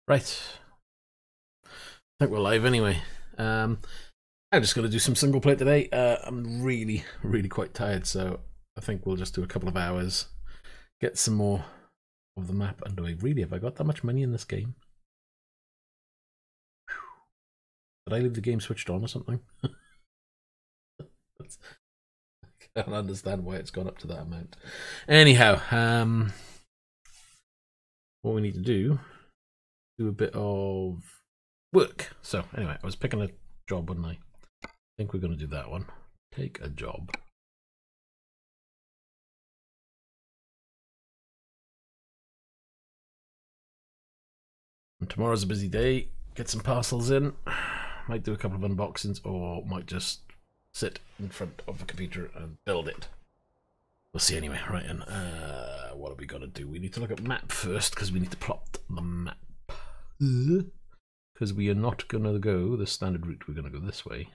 Right. I think we're live anyway. I'm just going to do some single play today. I'm really quite tired, so I think we'll just do a couple of hours, get some more of the map. And have I got that much money in this game? Did I leave the game switched on or something? I can't understand why it's gone up to that amount. Anyhow, what we need to do a bit of work. So anyway, I was picking a job, wouldn't I? I think we're going to do that one. Take a job. And tomorrow's a busy day. Get some parcels in. Might do a couple of unboxings, or might just sit in front of the computer and build it. We'll see anyway. Right, and what are we going to do? We need to look at map first, because we need to plot the map. Because we are not going to go the standard route. We're going to go this way.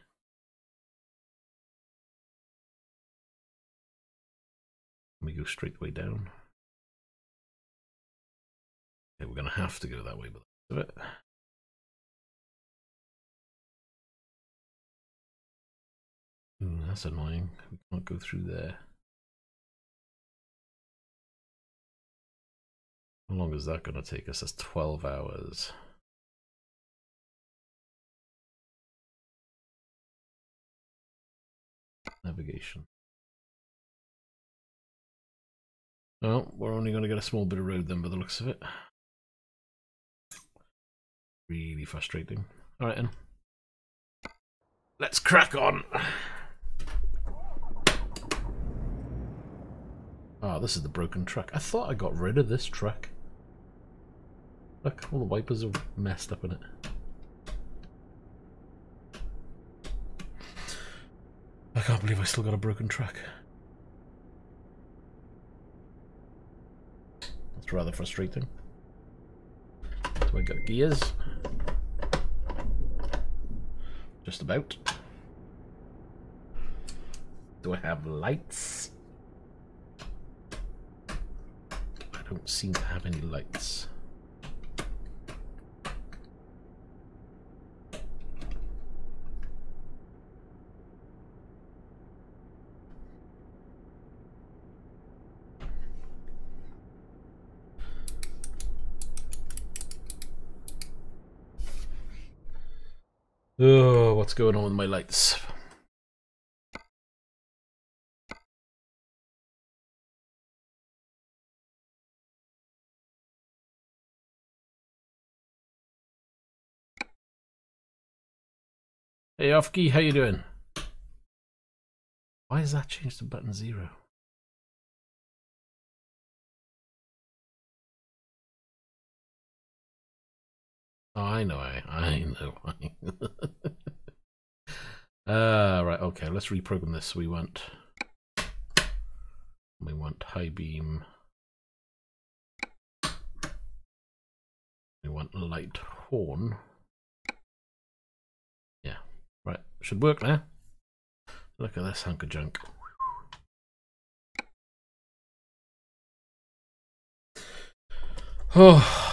We go straight way down. Okay, we're going to have to go that way, but that's it. Ooh, that's annoying. We can't go through there. How long is that going to take us? That's 12 hours. Navigation. Oh, we're only going to get a small bit of road then by the looks of it. Really frustrating. Alright then. Let's crack on. Oh, this is the broken truck. I thought I got rid of this truck. Look, all the wipers are messed up in it. I can't believe I still got a broken truck. That's rather frustrating. Do I got gears? Just about. Do I have lights? I don't seem to have any lights. Oh, what's going on with my lights? Hey Offkey, how you doing? Why has that changed to button 0? Oh, I know. Right, okay, let's reprogram this. We want high beam. We want light horn. Yeah, right, should work now. Look at this hunk of junk. Oh.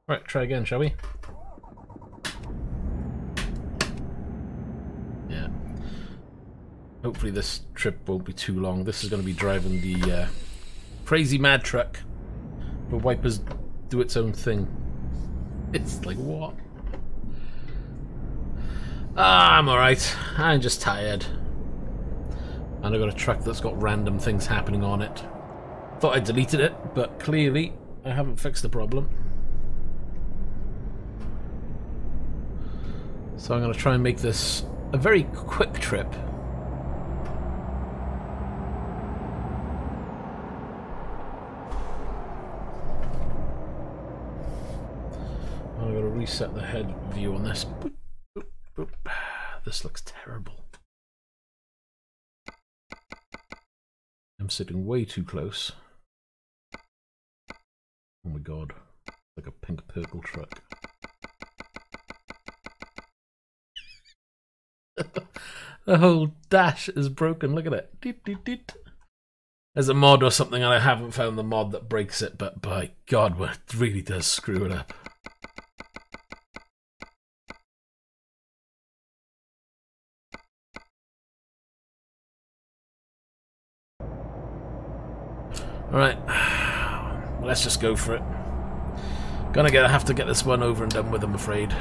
Right, try again, shall we? Yeah. Hopefully this trip won't be too long. This is going to be driving the crazy mad truck. The wipers do its own thing. It's like, what? I'm alright. I'm just tired. And I've got a truck that's got random things happening on it. Thought I deleted it, but clearly I haven't fixed the problem. So I'm going to try and make this a very quick trip. I'm going to reset the head view on this. Boop, boop, boop. This looks terrible. I'm sitting way too close. Oh my god, like a pink purple truck. The whole dash is broken. Look at it. Deet, deet, deet. There's a mod or something, and I haven't found the mod that breaks it, but by God, well, it really does screw it up. Alright, let's just go for it. Have to get this one over and done with, I'm afraid.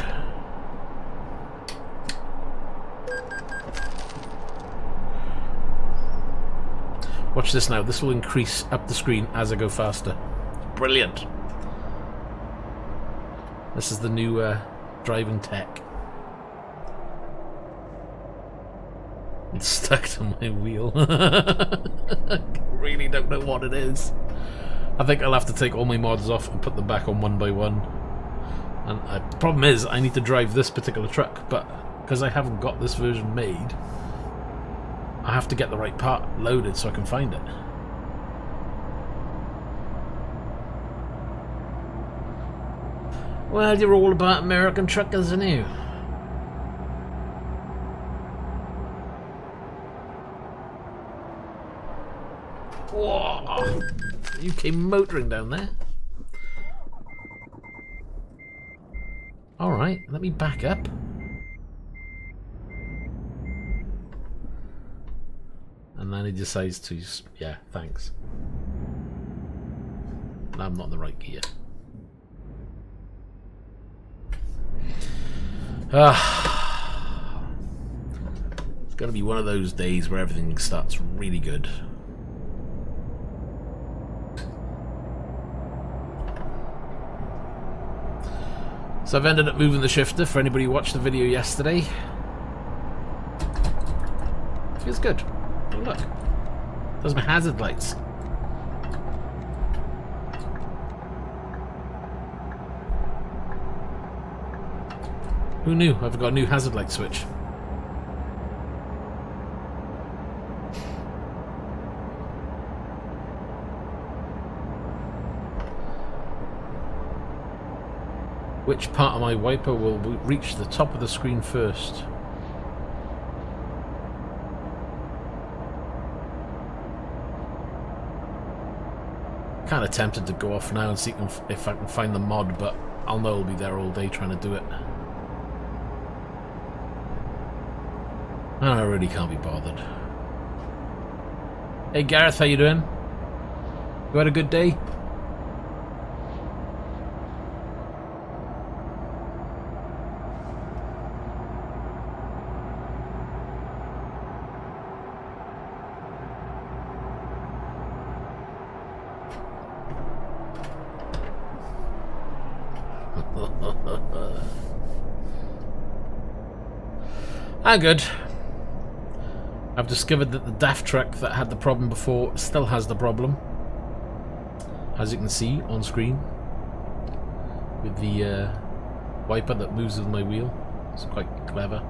Watch this now. This will increase up the screen as I go faster. Brilliant. This is the new driving tech. It's stuck to my wheel. I really don't know what it is. I think I'll have to take all my mods off and put them back on one by one. And the problem is, I need to drive this particular truck, but because I haven't got this version made, I have to get the right part loaded so I can find it. Well, you're all about American truckers, aren't you? Whoa! You came motoring down there. Alright, let me back up. And then he decides to, yeah, thanks. I'm not in the right gear. It's gonna be one of those days where everything starts really good. So I've ended up moving the shifter for anybody who watched the video yesterday. Feels good. Oh, look. There's my hazard lights. Who knew? I've got a new hazard light switch. Which part of my wiper will reach the top of the screen first? Kind of tempted to go off now and see if I can find the mod, but I'll know I'll be there all day trying to do it. And I really can't be bothered. Hey Gareth, how you doing? You had a good day? I'm good. I've discovered that the DAF truck that had the problem before still has the problem, as you can see on screen, with the wiper that moves with my wheel. It's quite clever.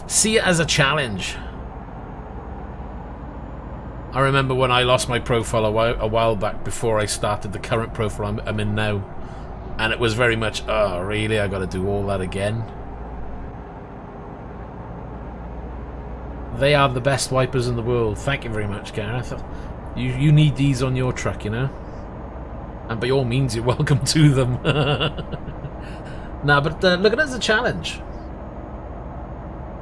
See it as a challenge. I remember when I lost my profile a while back before I started the current profile I'm in now. And it was very much, oh really, I gotta do all that again? They are the best wipers in the world. Thank you very much, Gareth. You need these on your truck, you know? And by all means, you're welcome to them. Nah, but look at it as a challenge.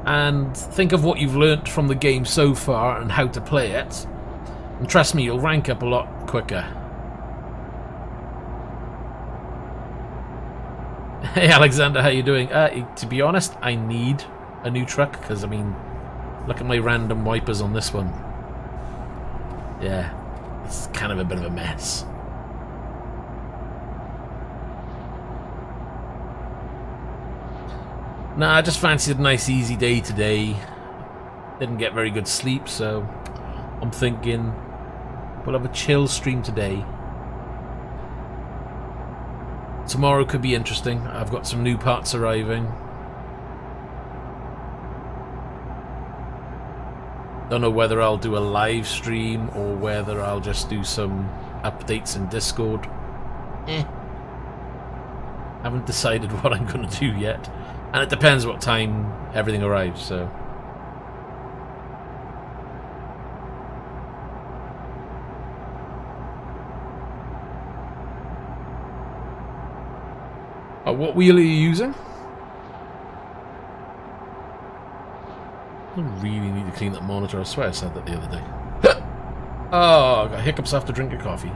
And think of what you've learnt from the game so far and how to play it. And trust me, you'll rank up a lot quicker. Hey Alexander, how you doing? To be honest, I need a new truck because, I mean, look at my random wipers on this one. Yeah, it's kind of a bit of a mess. Nah, I just fancied a nice easy day today. Didn't get very good sleep, so I'm thinking we'll have a chill stream today. Tomorrow could be interesting. I've got some new parts arriving. Don't know whether I'll do a live stream or whether I'll just do some updates in Discord. Haven't decided what I'm going to do yet. And it depends what time everything arrives, so... Oh, what wheel are you using? I really need to clean that monitor. I swear I said that the other day. Oh, I got hiccups after drinking coffee.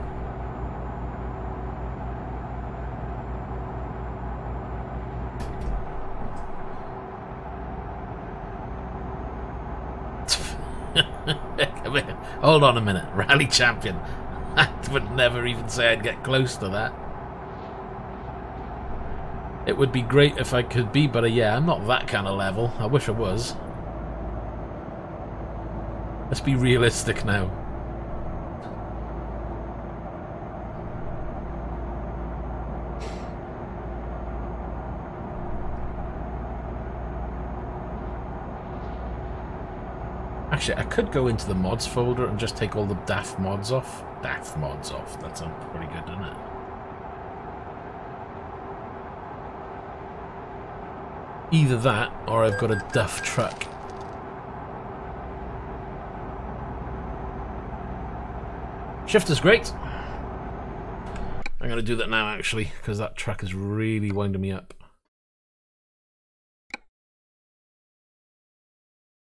Hold on a minute. Rally champion. I would never even say I'd get close to that. It would be great if I could be, but yeah, I'm not that kind of level. I wish I was. Let's be realistic now. Actually, I could go into the mods folder and just take all the DAF mods off. DAF mods off. That sounds pretty good, doesn't it? Either that, or I've got a DAF truck. Shift is great. I'm going to do that now, actually, because that truck is really winding me up.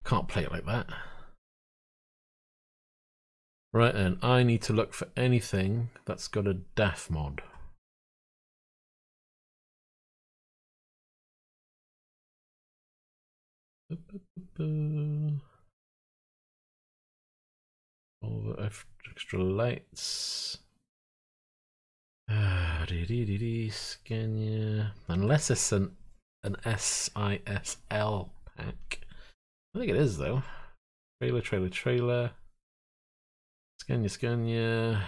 Can't play it like that. Right then, I need to look for anything that's got a DAF mod. All the extra lights. Scania. Unless it's an SISL pack. I think it is though. Trailer. Scania.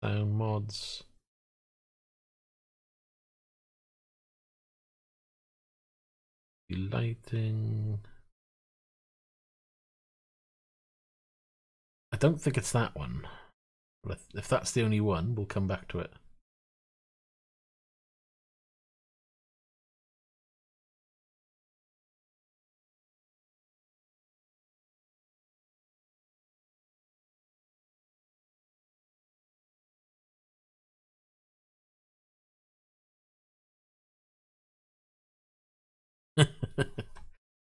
Sound mods. Lighting. I don't think it's that one. But if that's the only one, we'll come back to it.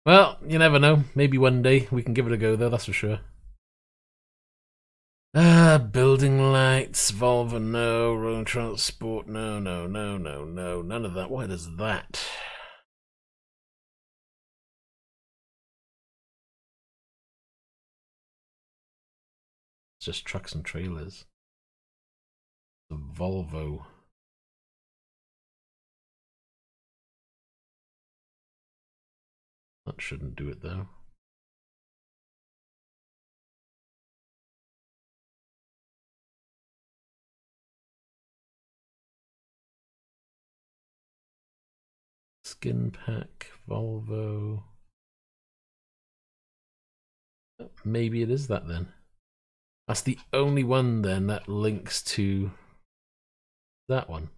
Well, you never know. Maybe one day we can give it a go, though, that's for sure. Building lights, Volvo, no. Road transport, no. None of that. What is that? It's just trucks and trailers. The Volvo. That shouldn't do it, though. Skin pack, Volvo. Maybe it is that then. That's the only one then that links to that one.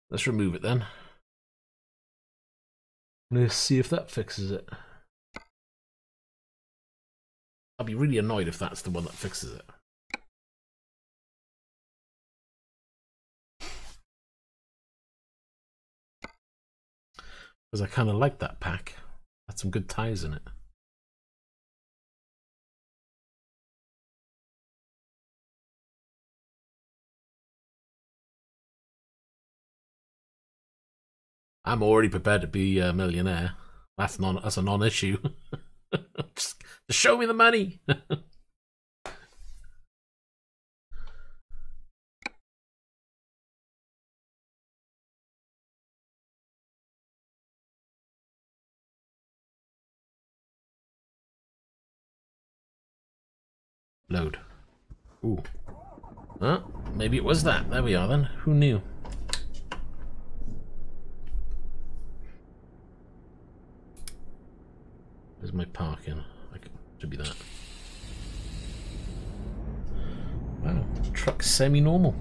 Let's remove it then. Let's see if that fixes it. I'll be really annoyed if that's the one that fixes it. Because I kind of like that pack. Had some good tires in it. I'm already prepared to be a millionaire. That's a non-issue. Just show me the money. Load. Ooh. Huh? Maybe it was that. There we are then. Who knew? Where's my parking? Should be that. Wow. Truck's semi-normal.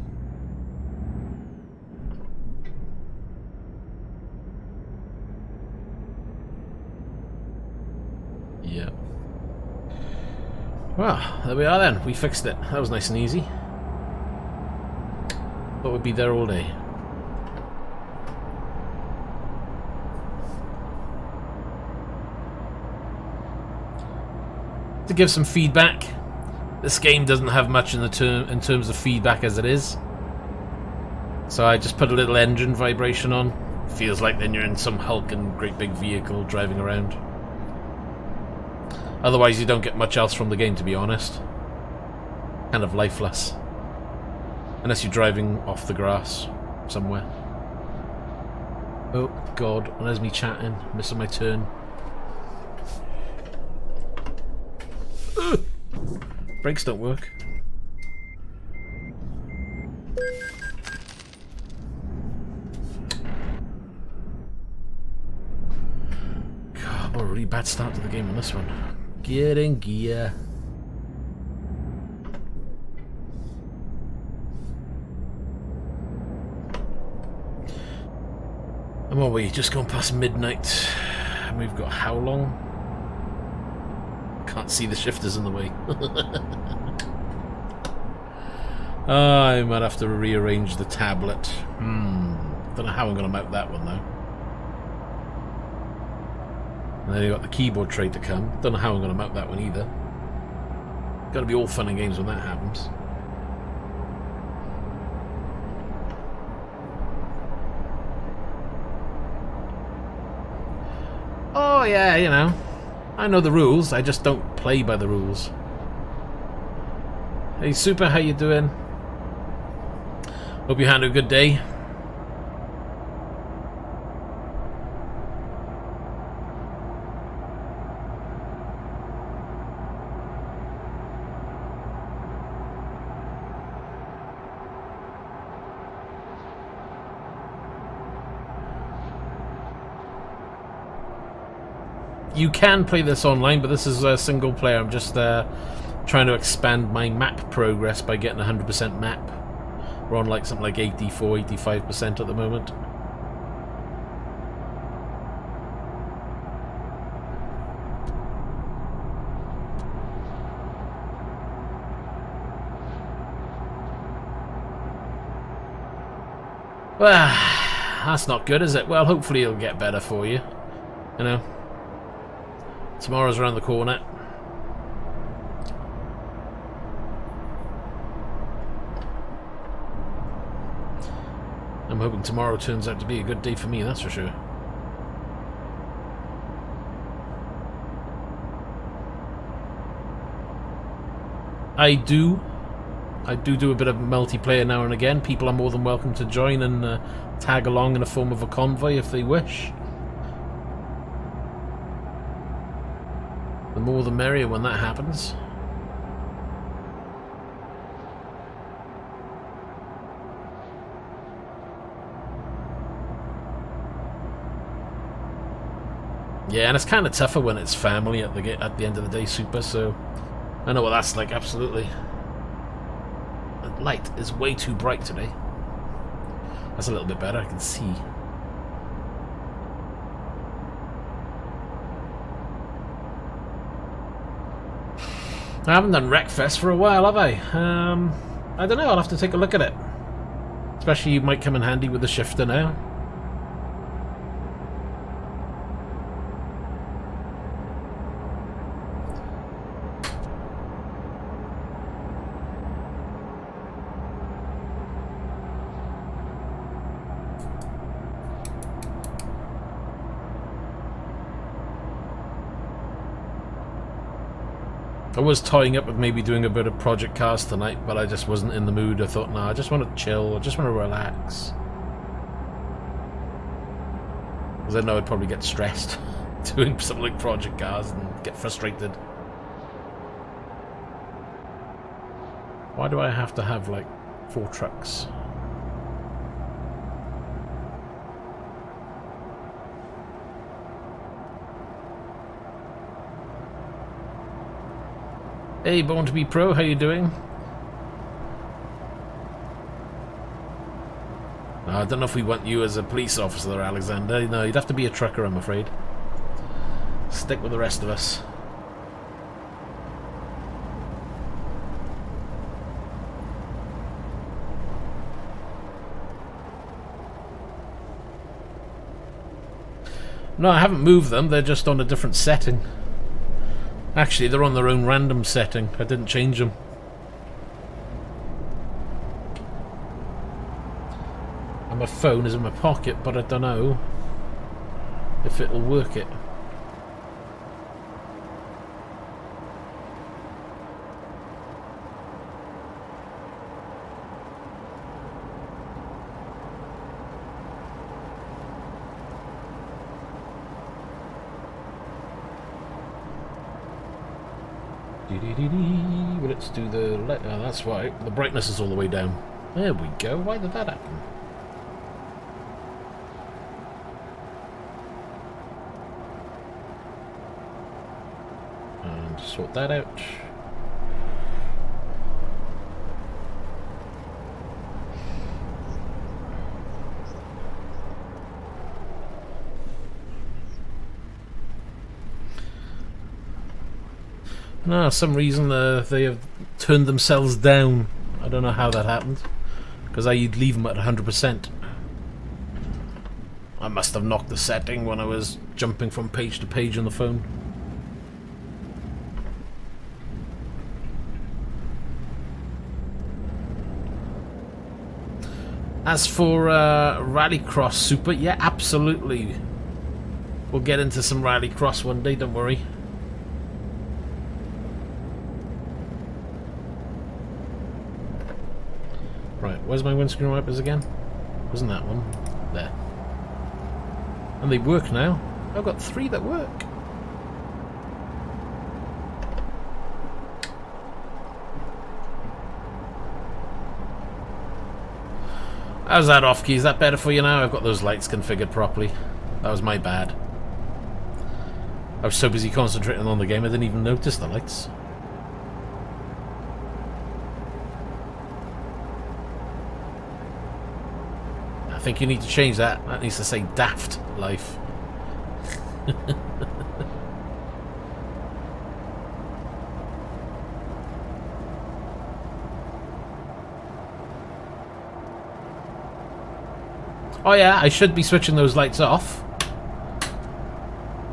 Yeah. Well, there we are then. We fixed it. That was nice and easy. Thought we'd be there all day. To give some feedback, this game doesn't have much in terms of feedback as it is. So I just put a little engine vibration on. Feels like then you're in some hulking great big vehicle driving around. Otherwise you don't get much else from the game, to be honest. Kind of lifeless. Unless you're driving off the grass somewhere. Oh god, there's me chatting, missing my turn. Ugh. Brakes don't work. God, what a really bad start to the game on this one. Get in gear. And what are we? Just gone past midnight. And we've got how long? Can't see the shifters in the way. I might have to rearrange the tablet. Don't know how I'm going to mount that one though. And then you've got the keyboard tray to come. Don't know how I'm going to mount that one either. Got to be all fun and games when that happens. Oh yeah, you know. I know the rules, I just don't play by the rules. Hey Super, how you doing? Hope you had a good day. You can play this online, but this is a single player. I'm just trying to expand my map progress by getting 100% map. We're on like something like 84, 85% at the moment. Well, that's not good, is it? Well, hopefully it'll get better for you. You know? Tomorrow's around the corner. I'm hoping tomorrow turns out to be a good day for me, that's for sure. I do a bit of multiplayer now and again. People are more than welcome to join and tag along in a form of a convoy if they wish. The more the merrier when that happens. Yeah, and it's kind of tougher when it's family at the end of the day, Super, so I know what that's like, absolutely. The light is way too bright today. That's a little bit better, I can see. I haven't done Wreckfest for a while, have I? I don't know, I'll have to take a look at it. Especially, you might come in handy with the shifter now. I was toying up with maybe doing a bit of Project Cars tonight, but I just wasn't in the mood. I thought, nah, I just want to chill, I just want to relax. Because I know I'd probably get stressed doing something like Project Cars and get frustrated. Why do I have to have, like, 4 trucks? Hey, Born to be Pro, how you doing? I don't know if we want you as a police officer, Alexander. No, you'd have to be a trucker, I'm afraid. Stick with the rest of us. No, I haven't moved them. They're just on a different setting. Actually, they're on their own random setting. I didn't change them. And my phone is in my pocket, but I don't know if it'll work it. Let's do the light. Oh, that's why the brightness is all the way down. There we go. Why did that happen? And sort that out. No, some reason they have turned themselves down. I don't know how that happened. Because I'd leave them at 100%. I must have knocked the setting when I was jumping from page to page on the phone. As for Rallycross Super, yeah, absolutely. We'll get into some Rallycross one day, don't worry. Right, where's my windscreen wipers again? Wasn't that one? There. And they work now. I've got 3 that work. How's that off key? Is that better for you now? I've got those lights configured properly. That was my bad. I was so busy concentrating on the game I didn't even notice the lights. I think you need to change that. That needs to say Daft Life. Oh yeah, I should be switching those lights off.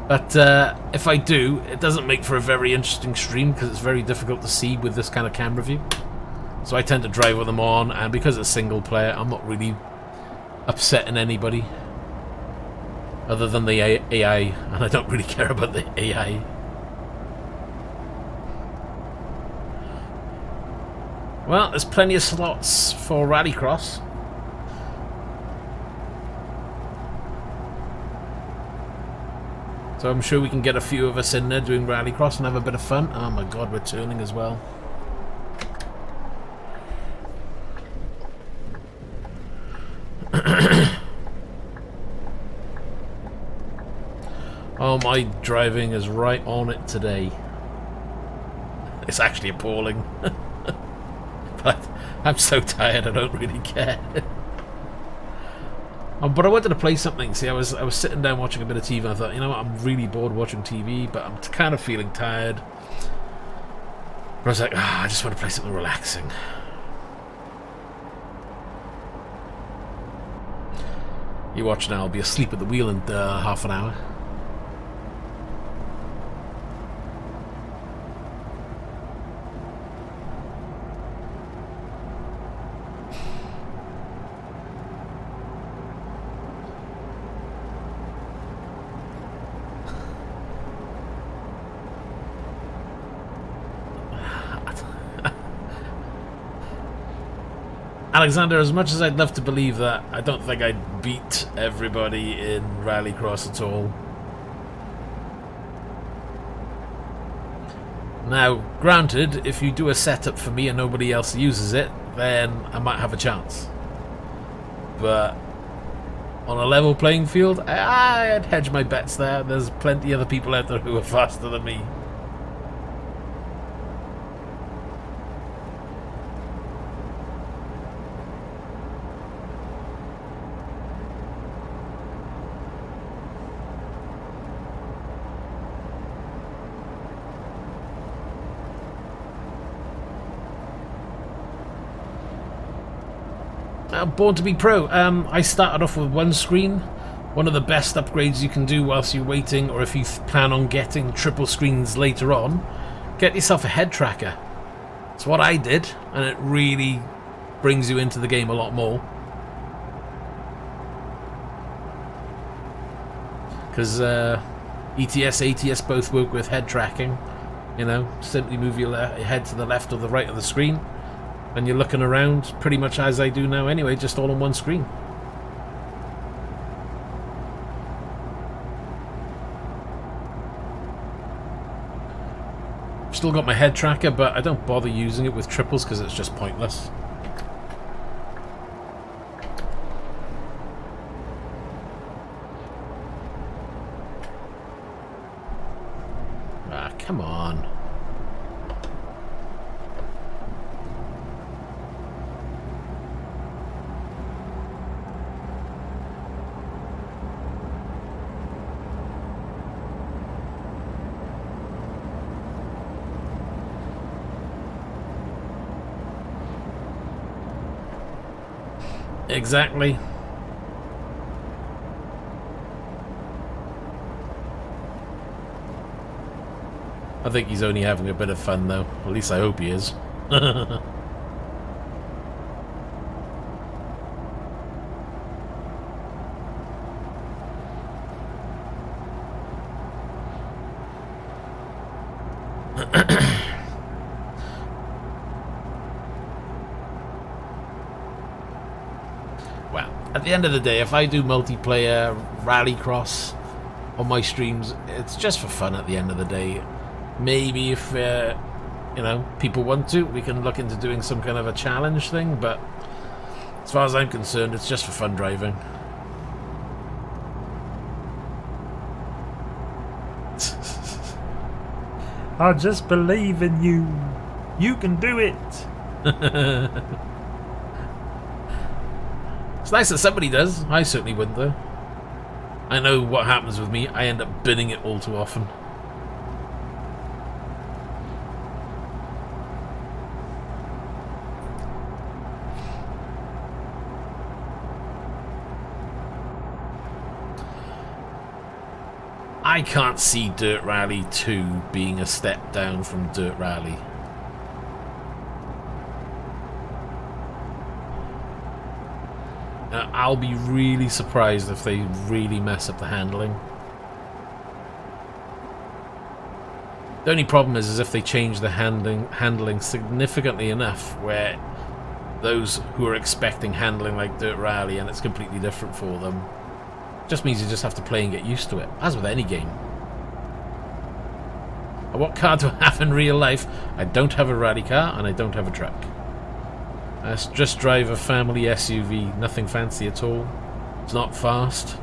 But if I do, it doesn't make for a very interesting stream because it's very difficult to see with this kind of camera view. So I tend to drive with them on, and because it's single player, I'm not really upsetting anybody other than the AI, and I don't really care about the AI. Well, there's plenty of slots for Rallycross. So I'm sure we can get a few of us in there doing Rallycross and have a bit of fun. Oh my god, we're turning as well. Oh, my driving is right on it today. It's actually appalling. But I'm so tired I don't really care. But I wanted to play something. See, I was sitting down watching a bit of TV and I thought, you know what, I'm really bored watching TV, but I'm kind of feeling tired. But I was like, I just want to play something relaxing. You watch now, I'll be asleep at the wheel in half an hour. Alexander, as much as I'd love to believe that, I don't think I'd beat everybody in Rallycross at all. Now, granted, if you do a setup for me and nobody else uses it, then I might have a chance. But on a level playing field, I'd hedge my bets there. There's plenty of other people out there who are faster than me. Born to be Pro. I started off with one screen. One of the best upgrades you can do whilst you're waiting, or if you plan on getting triple screens later on, get yourself a head tracker. It's what I did, and it really brings you into the game a lot more. Because ETS, ATS both work with head tracking. You know, simply move your head to the left or the right of the screen, and you're looking around pretty much as I do now anyway, just all on one screen. Still got my head tracker, but I don't bother using it with triples because it's just pointless. Ah, come on. Exactly. I think he's only having a bit of fun though. At least I hope he is. At the end of the day, if I do multiplayer rallycross on my streams, it's just for fun at the end of the day. Maybe if, you know, people want to, we can look into doing some kind of a challenge thing, but as far as I'm concerned, it's just for fun driving. I just believe in you. You can do it. It's nice that somebody does. I certainly wouldn't, though. I know what happens with me. I end up binning it all too often. I can't see Dirt Rally 2 being a step down from Dirt Rally. I'll be really surprised if they really mess up the handling. The only problem is if they change the handling significantly enough where those who are expecting handling like Dirt Rally and it's completely different for them, just means you just have to play and get used to it, as with any game. What car do I have in real life? I don't have a rally car and I don't have a truck. I just drive a family SUV, nothing fancy at all. It's not fast.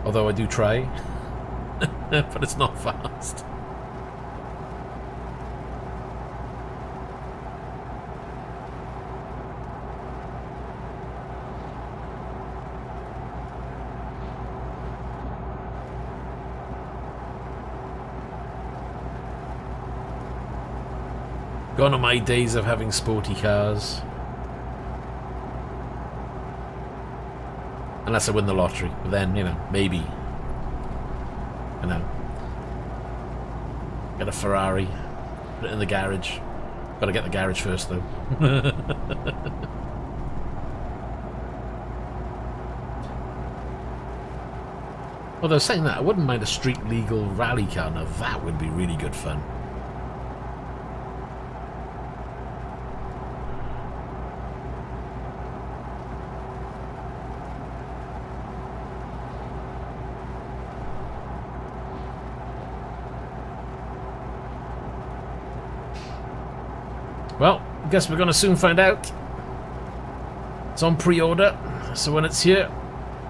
Although I do try. But it's not fast. Gone are my days of having sporty cars. Unless I win the lottery. But then, you know, maybe. I know. Get a Ferrari. Put it in the garage. Gotta get the garage first, though. Although, saying that, I wouldn't mind a street-legal rally car. Now, that would be really good fun. Well, I guess we're going to soon find out. It's on pre-order, so when it's here,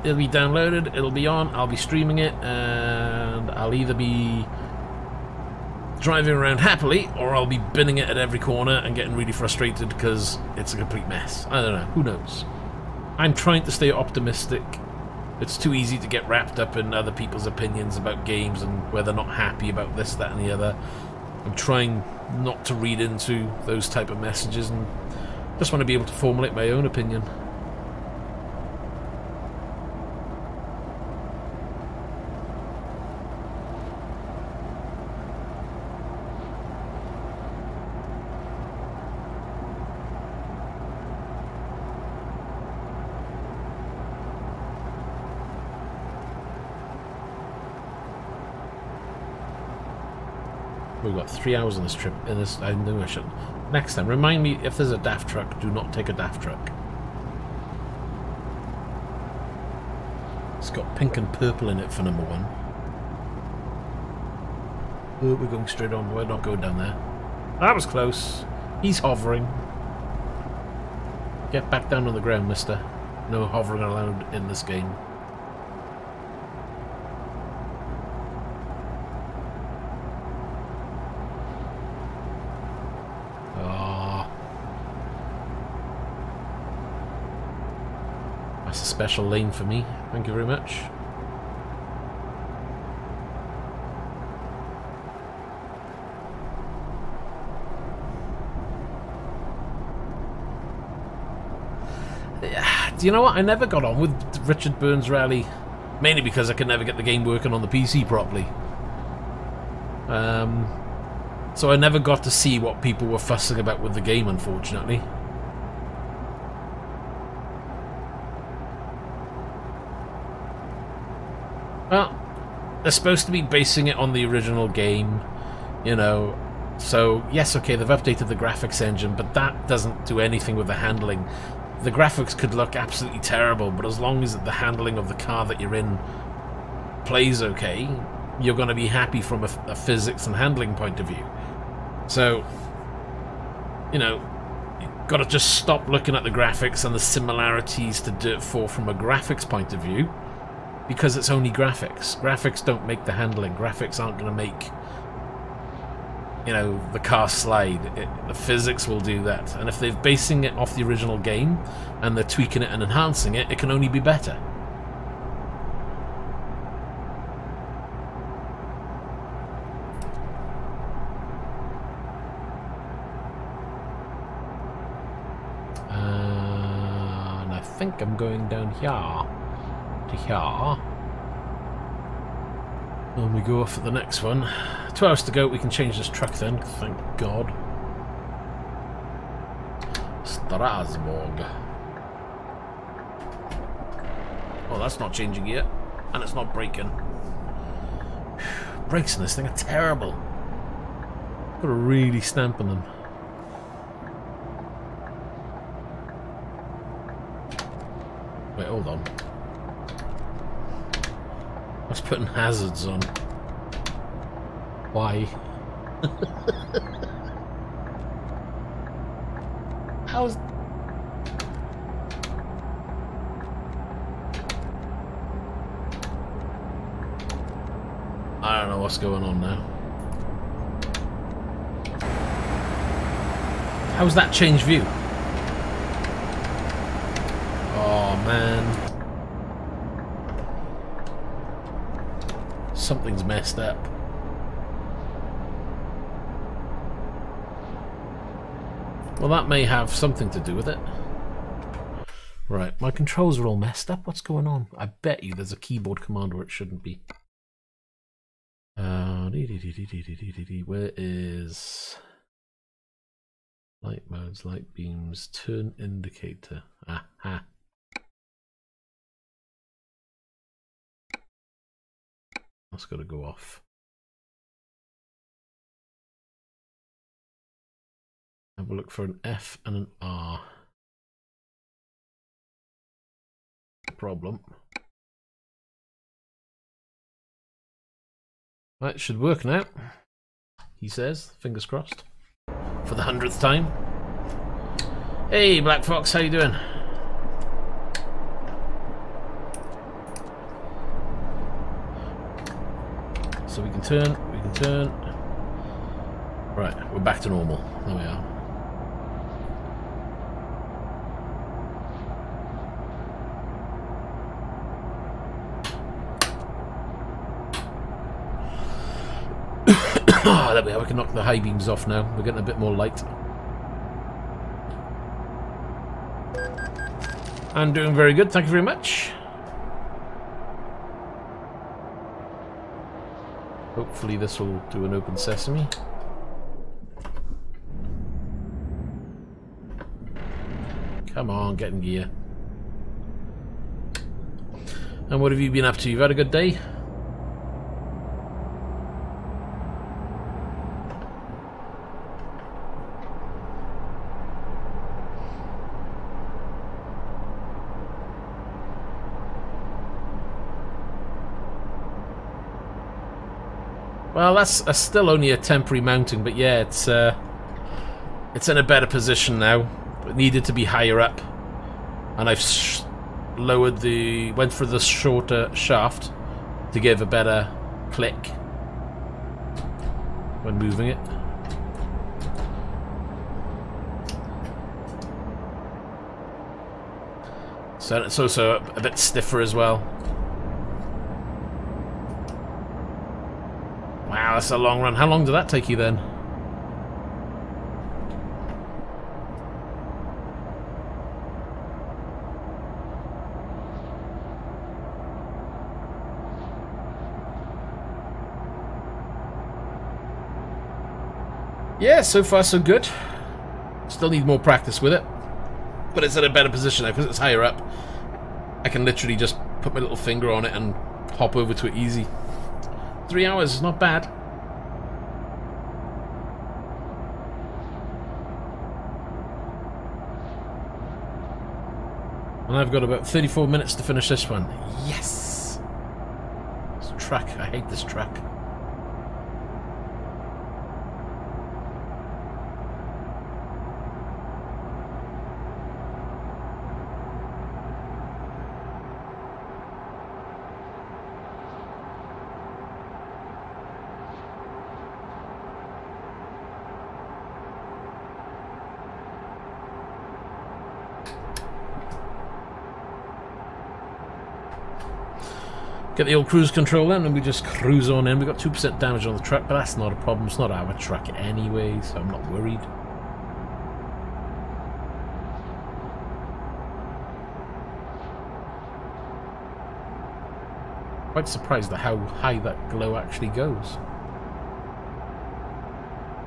it'll be downloaded, it'll be on, I'll be streaming it, and I'll either be driving around happily, or I'll be binning it at every corner and getting really frustrated because it's a complete mess. I don't know, who knows? I'm trying to stay optimistic. It's too easy to get wrapped up in other people's opinions about games and where they're not happy about this, that, and the other. I'm trying not to read into those type of messages and Just want to be able to formulate my own opinion. We've got 3 hours on this trip. In this, I knew I shouldn't. Next time, remind me if there's a daft truck, do not take a daft truck. It's got pink and purple in it for number one. Oh, we're going straight on. We're not going down there. That was close. He's hovering. Get back down on the ground, mister. No hovering allowed in this game. Special lane for me. Thank you very much. Do you know what? I never got on with Richard Burns' Rally, mainly because I could never get the game working on the PC properly. So I never got to see what people were fussing about with the game, unfortunately. Well, they're supposed to be basing it on the original game, you know, so yes, okay, they've updated the graphics engine, but that doesn't do anything with the handling. The graphics could look absolutely terrible, but as long as the handling of the car that you're in plays okay, you're going to be happy from a physics and handling point of view. So, you know, you've got to just stop looking at the graphics and the similarities to Dirt 4 from a graphics point of view. Because it's only graphics. Graphics don't make the handling. Graphics aren't going to make, you know, the car slide. The physics will do that. And if they're basing it off the original game and they're tweaking it and enhancing it, it can only be better. And I think I'm going down here. To here. And we go off for the next one. 2 hours to go, we can change this truck then, thank God. Strasbourg. Oh, that's not changing yet. And it's not braking. Brakes in this thing are terrible. Gotta really stamp on them. Wait, hold on. I was putting hazards on. Why? How's... I don't know what's going on now. How's that change view? Oh man. Something's messed up. Well, that may have something to do with it. Right, my controls are all messed up. What's going on? I bet you there's a keyboard command where it shouldn't be. Where is light modes, light beams, turn indicator? Aha. That's got to go off. Have a look for an F and an R. Problem. Right, should work now. He says, fingers crossed. For the 100th time. Hey, Black Fox, how you doing? So we can turn, we can turn. Right, we're back to normal. There we are. There we are, we can knock the high beams off now. We're getting a bit more light. I'm doing very good, thank you very much. Hopefully this will do an open sesame. Come on, get in gear. And what have you been up to? You've had a good day? Well, that's still only a temporary mounting, but yeah, it's in a better position now. It needed to be higher up, and I've went for the shorter shaft to give a better click when moving it. So it's also a bit stiffer as well. Wow, that's a long run. How long did that take you then? Yeah, so far so good. Still need more practice with it, but it's in a better position now because it's higher up. I can literally just put my little finger on it and hop over to it easy. 3 hours is not bad. And I've got about 34 minutes to finish this one. Yes! This track, I hate this track. Get the old cruise control in and we just cruise on in. We got 2% damage on the truck, but that's not a problem. It's not our truck anyway, so I'm not worried. Quite surprised at how high that glow actually goes.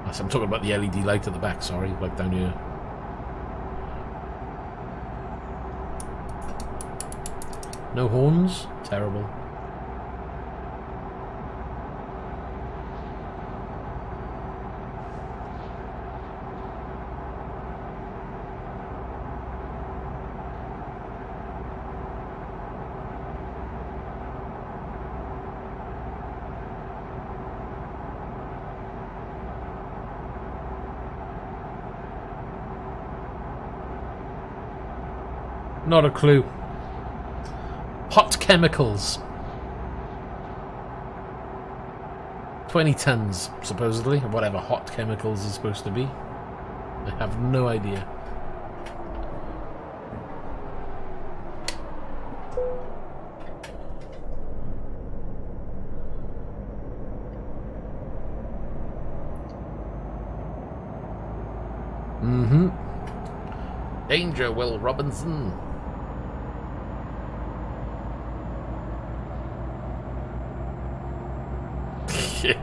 I'm talking about the LED light at the back, sorry, like down here. No horns? Terrible. Not a clue. Hot chemicals. 20 tons, supposedly, of whatever hot chemicals is supposed to be. I have no idea. Danger, Will Robinson.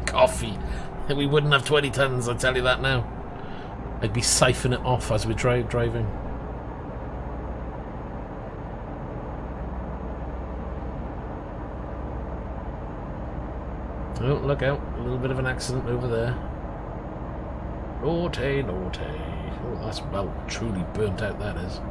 Coffee. We wouldn't have 20 tons, I'll tell you that now. I'd be siphoning it off as we driving. Oh, look out. A little bit of an accident over there. Naughty, naughty. Oh, that's well truly burnt out, that is.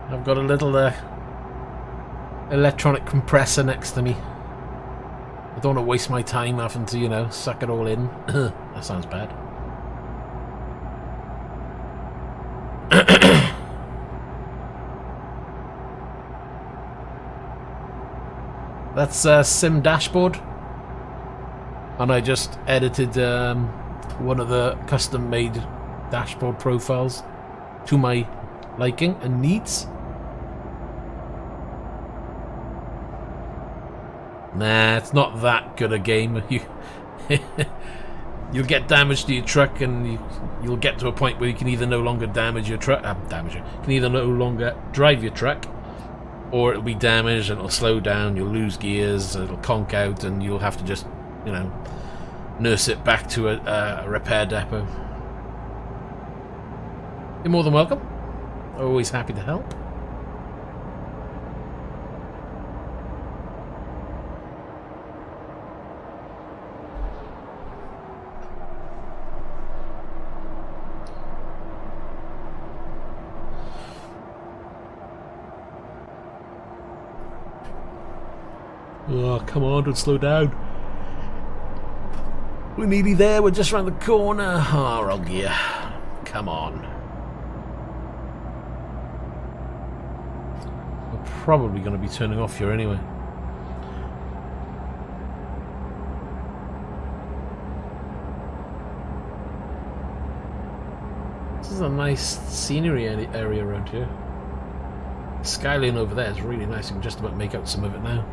I've got a little electronic compressor next to me. I don't want to waste my time having to, you know, suck it all in. That sounds bad. That's Sim dashboard. And I just edited one of the custom-made dashboard profiles to my liking and needs. Nah, it's not that good a game. You'll get damage to your truck, and you'll get to a point where you can either no longer damage your truck, can either no longer drive your truck, or it'll be damaged and it'll slow down. You'll lose gears, it'll conk out, and you'll have to just, you know, nurse it back to a repair depot. You're more than welcome. Always happy to help. Oh, come on, don't slow down. We're nearly there, we're just around the corner. Oh, wrong gear. Come on. We're probably going to be turning off here anyway. This is a nice scenery area around here. The skyline over there is really nice. You can just about make out some of it now.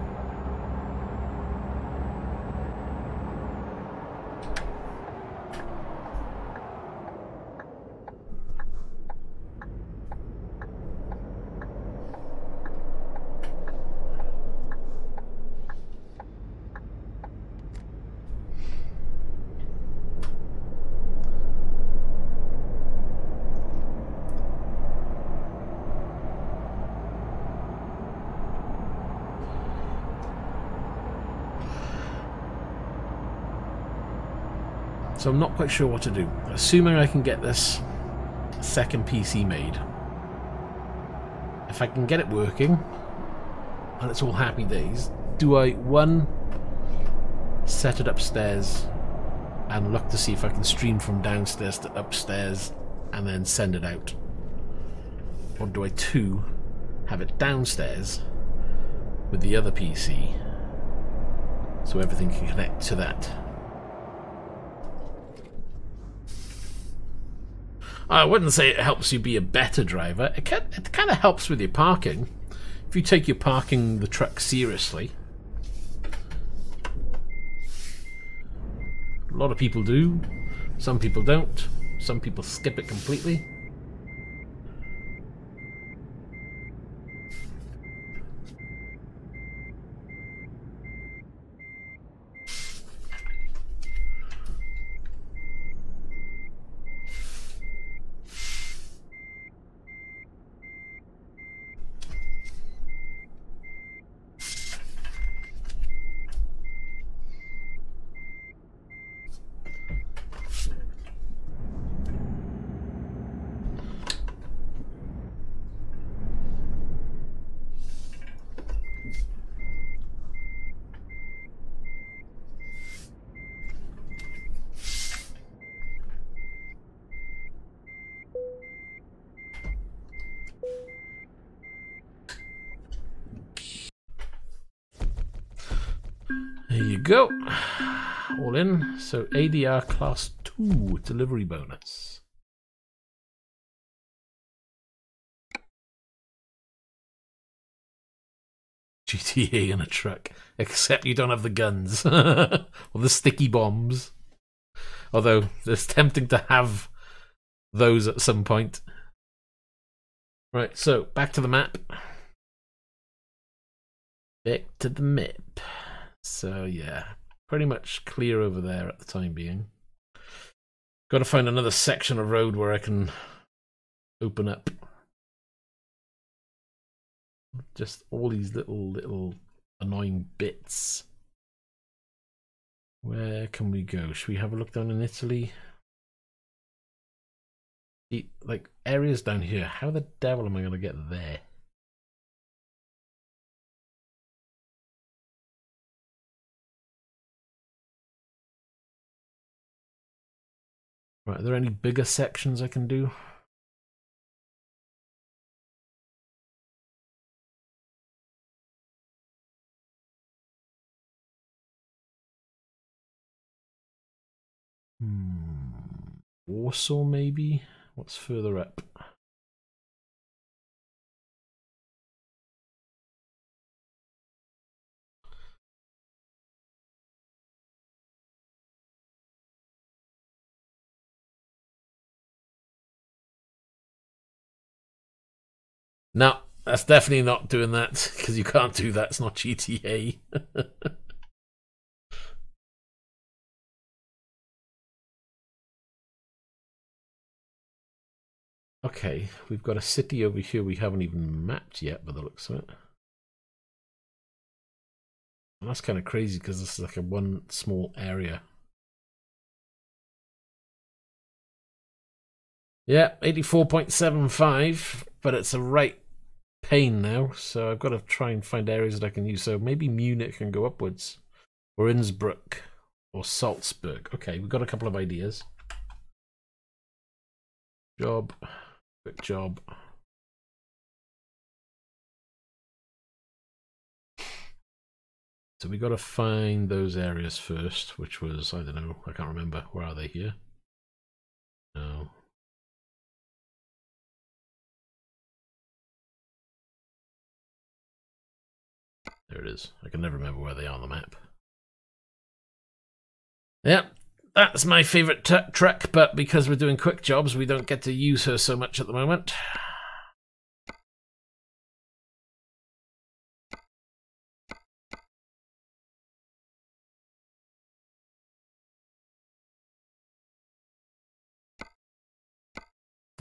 So I'm not quite sure what to do. Assuming I can get this second PC made. If I can get it working, and it's all happy days, do I, one, set it upstairs and look to see if I can stream from downstairs to upstairs and then send it out? Or do I, two, have it downstairs with the other PC so everything can connect to that? I wouldn't say it helps you be a better driver. It kind of helps with your parking. If you take your parking the truck seriously. A lot of people do. Some people don't. Some people skip it completely. There you go. All in. So ADR class 2 delivery bonus. GTA in a truck. Except you don't have the guns. Or the sticky bombs. Although it's tempting to have those at some point. Right, so back to the map. Back to the map. So yeah, pretty much clear over there at the time being. Got to find another section of road where I can open up. Just all these little annoying bits. Where can we go? Should we have a look down in Italy? Like areas down here. How the devil am I going to get there? Right, are there any bigger sections I can do? Warsaw, maybe? What's further up? No, that's definitely not doing that, because you can't do that. It's not GTA. Okay, we've got a city over here we haven't even mapped yet by the looks of it. And that's kind of crazy because this is like a one small area. Yeah, 84.75, but it's a right pain now, so I've got to try and find areas that I can use. So maybe Munich can go upwards, or Innsbruck, or Salzburg. Okay, we've got a couple of ideas. Job, quick job. So we got to find those areas first, which was, I don't know, I can't remember. Where are they here? No. There it is. I can never remember where they are on the map. Yep, that's my favourite truck, but because we're doing quick jobs, we don't get to use her so much at the moment.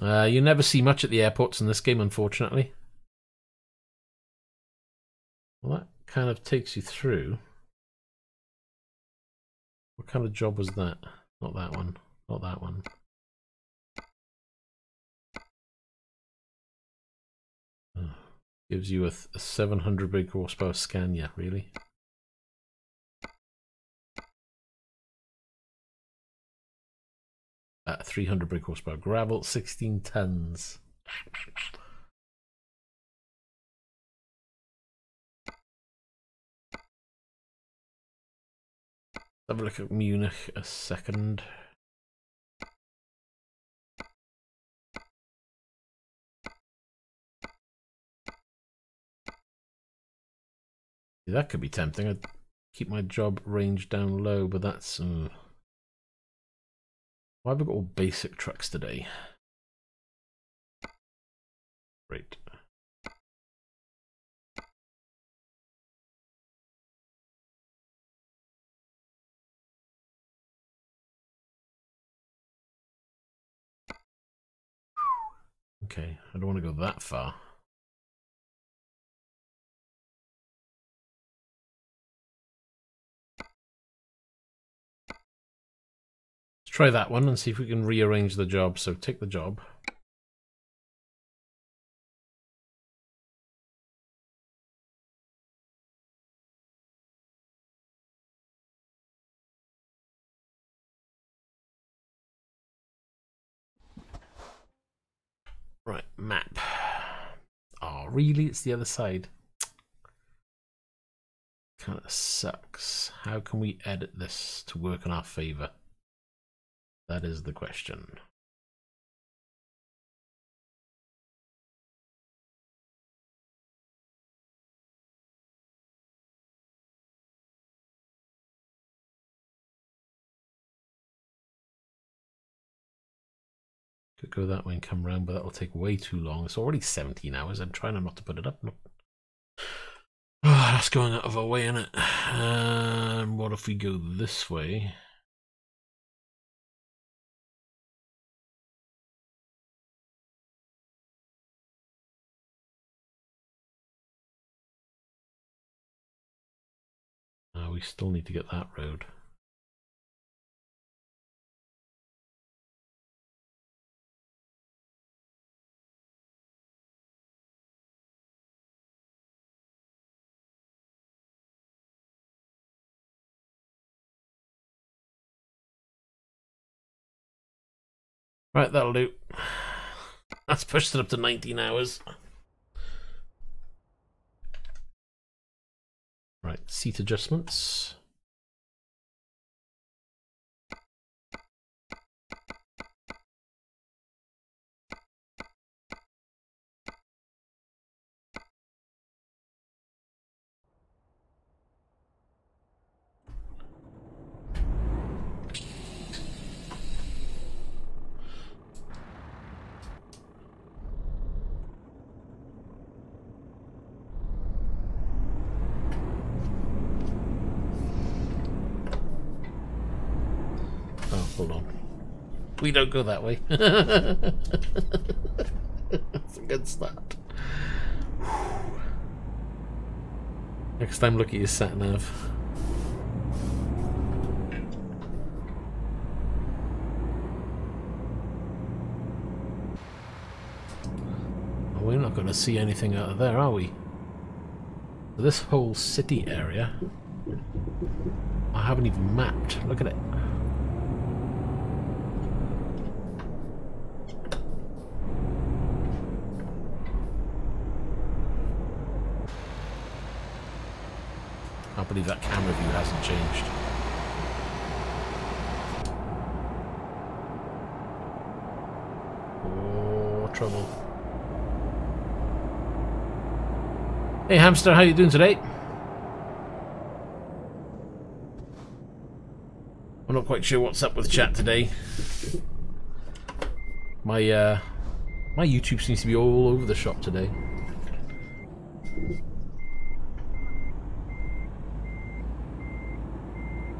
You never see much at the airports in this game, unfortunately. Well, that kind of takes you through. What kind of job was that? Not that one. Not that one. Oh, gives you a 700 brake horsepower Scania, really? At 300 brake horsepower. Gravel, 16 tons. Have a look at Munich a second. That could be tempting. I'd keep my job range down low, but that's... why have we got all basic trucks today? Great. Okay, I don't want to go that far. Let's try that one and see if we can rearrange the job. So take the job. Right, map. Oh, really? It's the other side. Kind of sucks. How can we edit this to work in our favor? That is the question. Could go that way and come round, but that'll take way too long. It's already 17 hours. I'm trying not to put it up. Oh, that's going out of our way, isn't it? What if we go this way? We still need to get that road. Right, that'll do. That's pushed it up to 19 hours. Right, seat adjustments. Hold on. We don't go that way. That's a good start. Next time, look at your sat nav. Oh, we're not going to see anything out of there, are we? This whole city area, I haven't even mapped. Look at it. I can't believe that camera view hasn't changed. Oh, trouble. Hey hamster, how you doing today? I'm not quite sure what's up with chat today. My YouTube seems to be all over the shop today.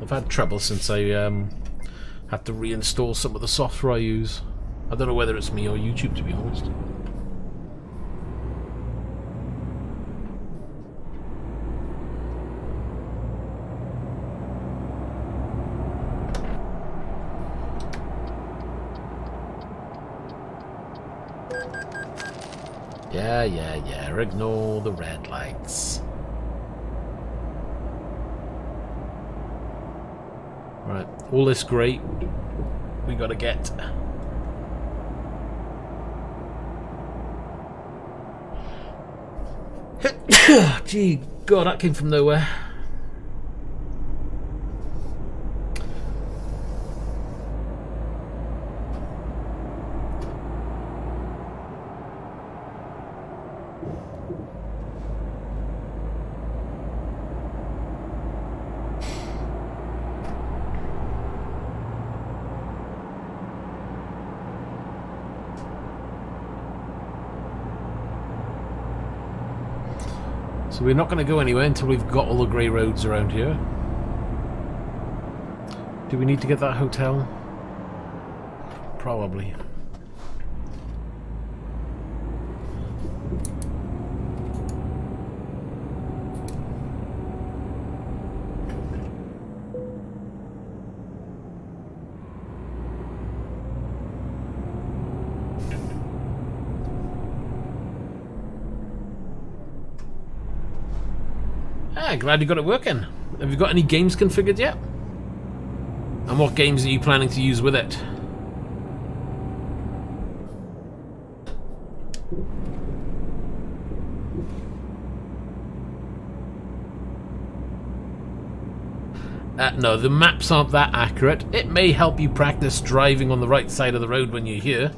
I've had trouble since I had to reinstall some of the software I use. I don't know whether it's me or YouTube, to be honest. Yeah, ignore the red lights. Right, all this great, we gotta get. Gee, God, that came from nowhere. So we're not going to go anywhere until we've got all the grey roads around here. Do we need to get that hotel? Probably. Glad you got it working. Have you got any games configured yet? And what games are you planning to use with it? No, the maps aren't that accurate. It may help you practice driving on the right side of the road when you're here.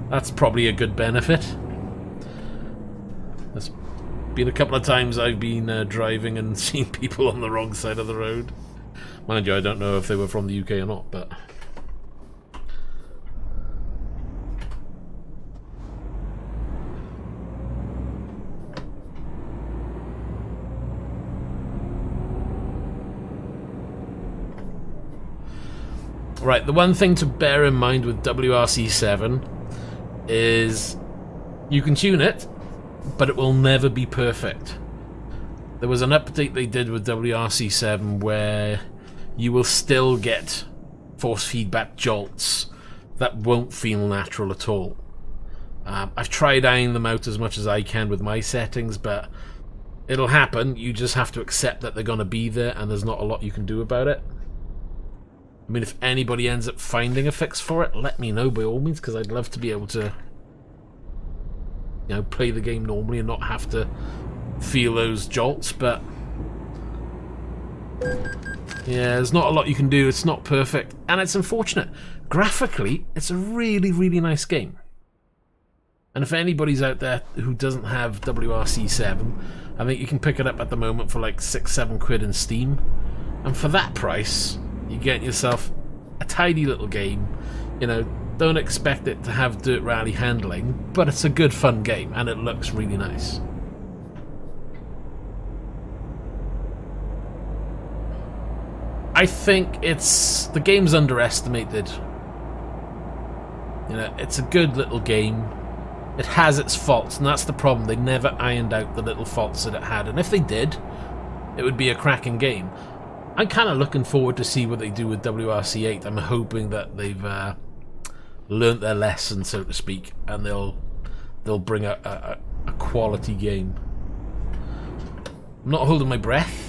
That's probably a good benefit. There's been a couple of times I've been driving and seen people on the wrong side of the road. Mind you, I don't know if they were from the UK or not, but... Right, the one thing to bear in mind with WRC7 is you can tune it, but it will never be perfect. There was an update they did with WRC7 where you will still get force feedback jolts that won't feel natural at all. I've tried ironing them out as much as I can with my settings, but it'll happen. You just have to accept that they're going to be there and there's not a lot you can do about it. I mean, if anybody ends up finding a fix for it, let me know by all means, because I'd love to be able to, you know, play the game normally and not have to feel those jolts, but yeah, there's not a lot you can do. It's not perfect, and it's unfortunate. Graphically, it's a really, really nice game. And if anybody's out there who doesn't have WRC7, I think you can pick it up at the moment for like 6-7 quid in Steam. And for that price, you get yourself a tidy little game. You know, don't expect it to have dirt rally handling, but it's a good fun game and it looks really nice. I think the game's underestimated. You know, it's a good little game. It has its faults, and that's the problem. They never ironed out the little faults that it had, and if they did, it would be a cracking game. I'm kind of looking forward to see what they do with WRC8. I'm hoping that they've learnt their lesson, so to speak, and they'll bring a quality game. I'm not holding my breath.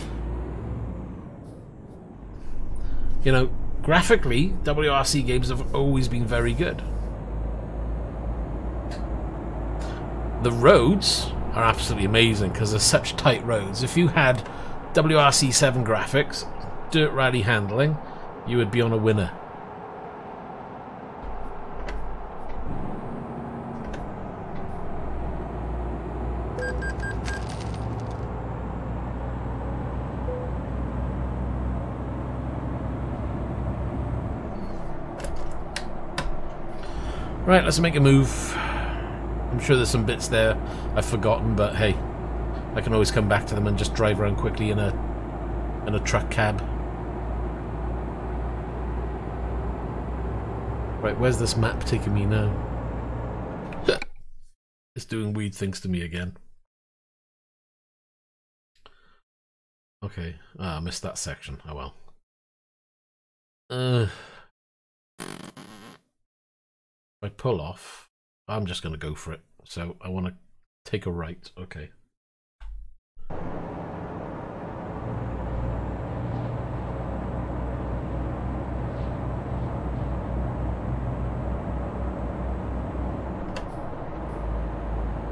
You know, graphically, WRC games have always been very good. The roads are absolutely amazing because they're such tight roads. If you had WRC7 graphics, dirt rally handling, you would be on a winner. Right, let's make a move. I'm sure there's some bits there I've forgotten, but hey, I can always come back to them and just drive around quickly in a truck cab. Right, where's this map taking me now? It's doing weird things to me again. Okay, I missed that section. Oh well. If I pull off, I'm just going to go for it. So I want to take a right. Okay.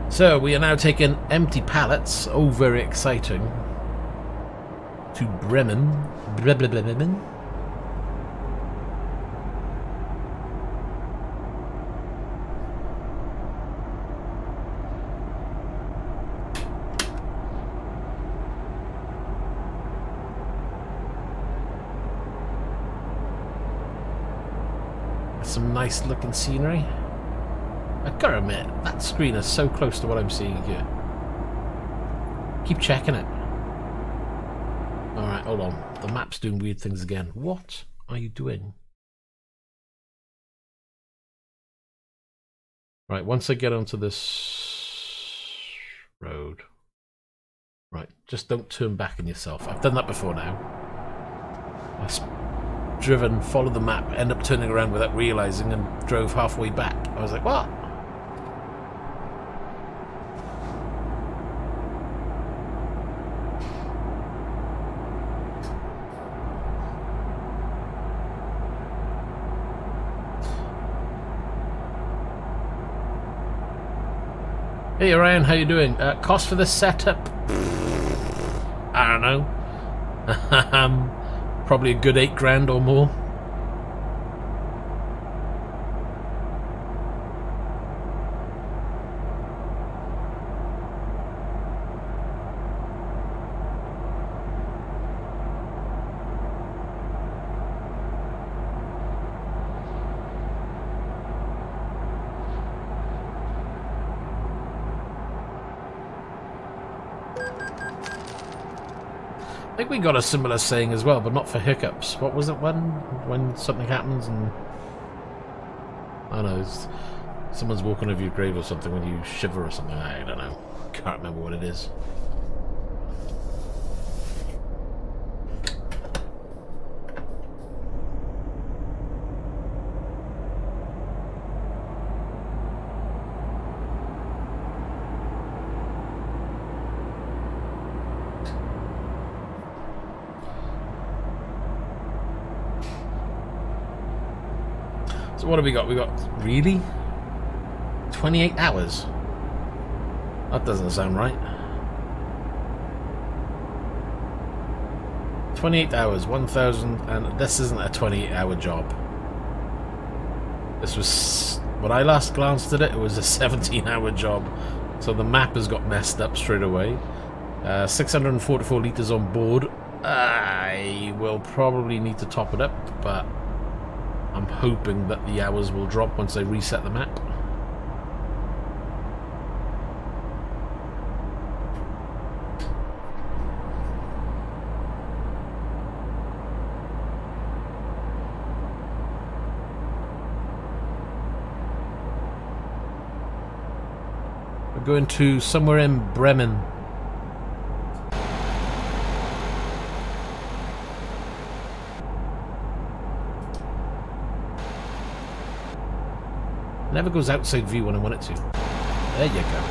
So we are now taking empty pallets. Oh, very exciting. To Bremen. Bremen. Some nice looking scenery. I gotta admit, that screen is so close to what I'm seeing here. Keep checking it. Alright, hold on. The map's doing weird things again. What are you doing? Right, once I get onto this road. Right, just don't turn back on yourself. I've done that before now. Driven, followed the map, end up turning around without realizing and drove halfway back. I was like, what? Hey Ryan, how you doing? Cost for this setup? I don't know. Probably a good $8,000 or more. I think we got a similar saying as well, but not for hiccups. What was it when something happens and I don't know, someone's walking over your grave or something when you shiver or something? I don't know. Can't remember what it is. So what have we got? We got, really? 28 hours? That doesn't sound right. 28 hours, 1,000, and this isn't a 28-hour job. This was, when I last glanced at it, it was a 17-hour job. So the map has got messed up straight away. 644 litres on board. I will probably need to top it up, but I'm hoping that the hours will drop once I reset the map. going to somewhere in Bremen. Never goes outside view when I want it to. There you go.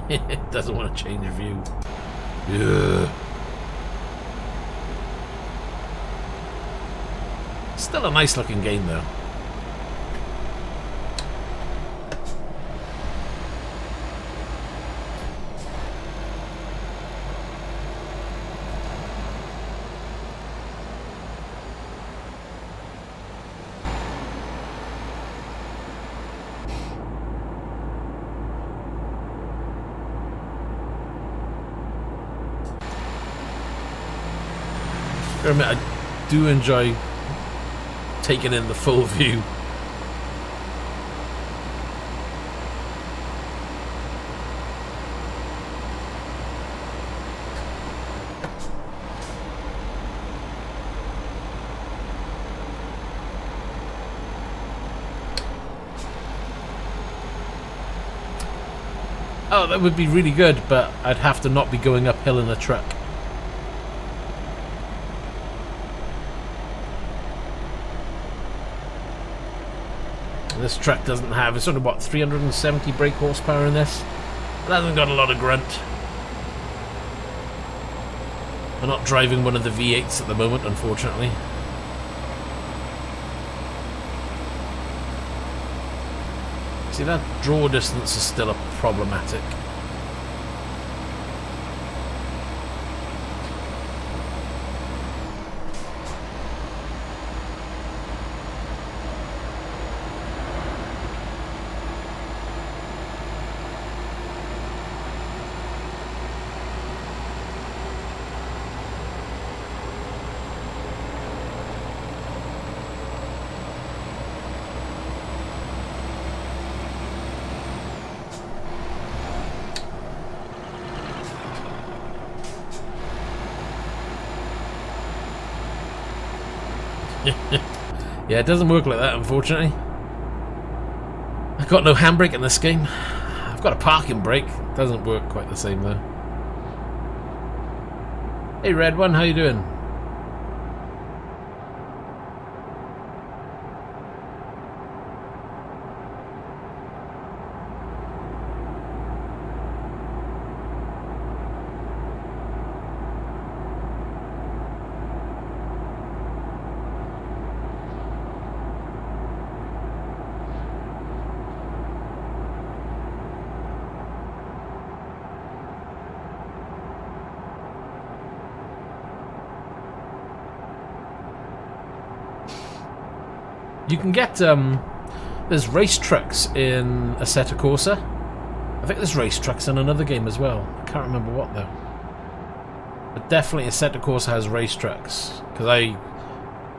It doesn't want to change view. Yeah. Still a nice looking game though. I do enjoy taking in the full view. Oh, that would be really good, but I'd have to not be going uphill in a truck. This truck doesn't have, it's only what, 370 brake horsepower in this? It hasn't got a lot of grunt. I'm not driving one of the V8s at the moment, unfortunately. See, that draw distance is still a problematic. Yeah, it doesn't work like that, unfortunately. I've got no handbrake in this game. I've got a parking brake. It doesn't work quite the same though. Hey Red One, how you doing? You can get, there's race trucks in Assetto Corsa. I think there's race trucks in another game as well. I can't remember what though. But definitely Assetto Corsa has race trucks. Because I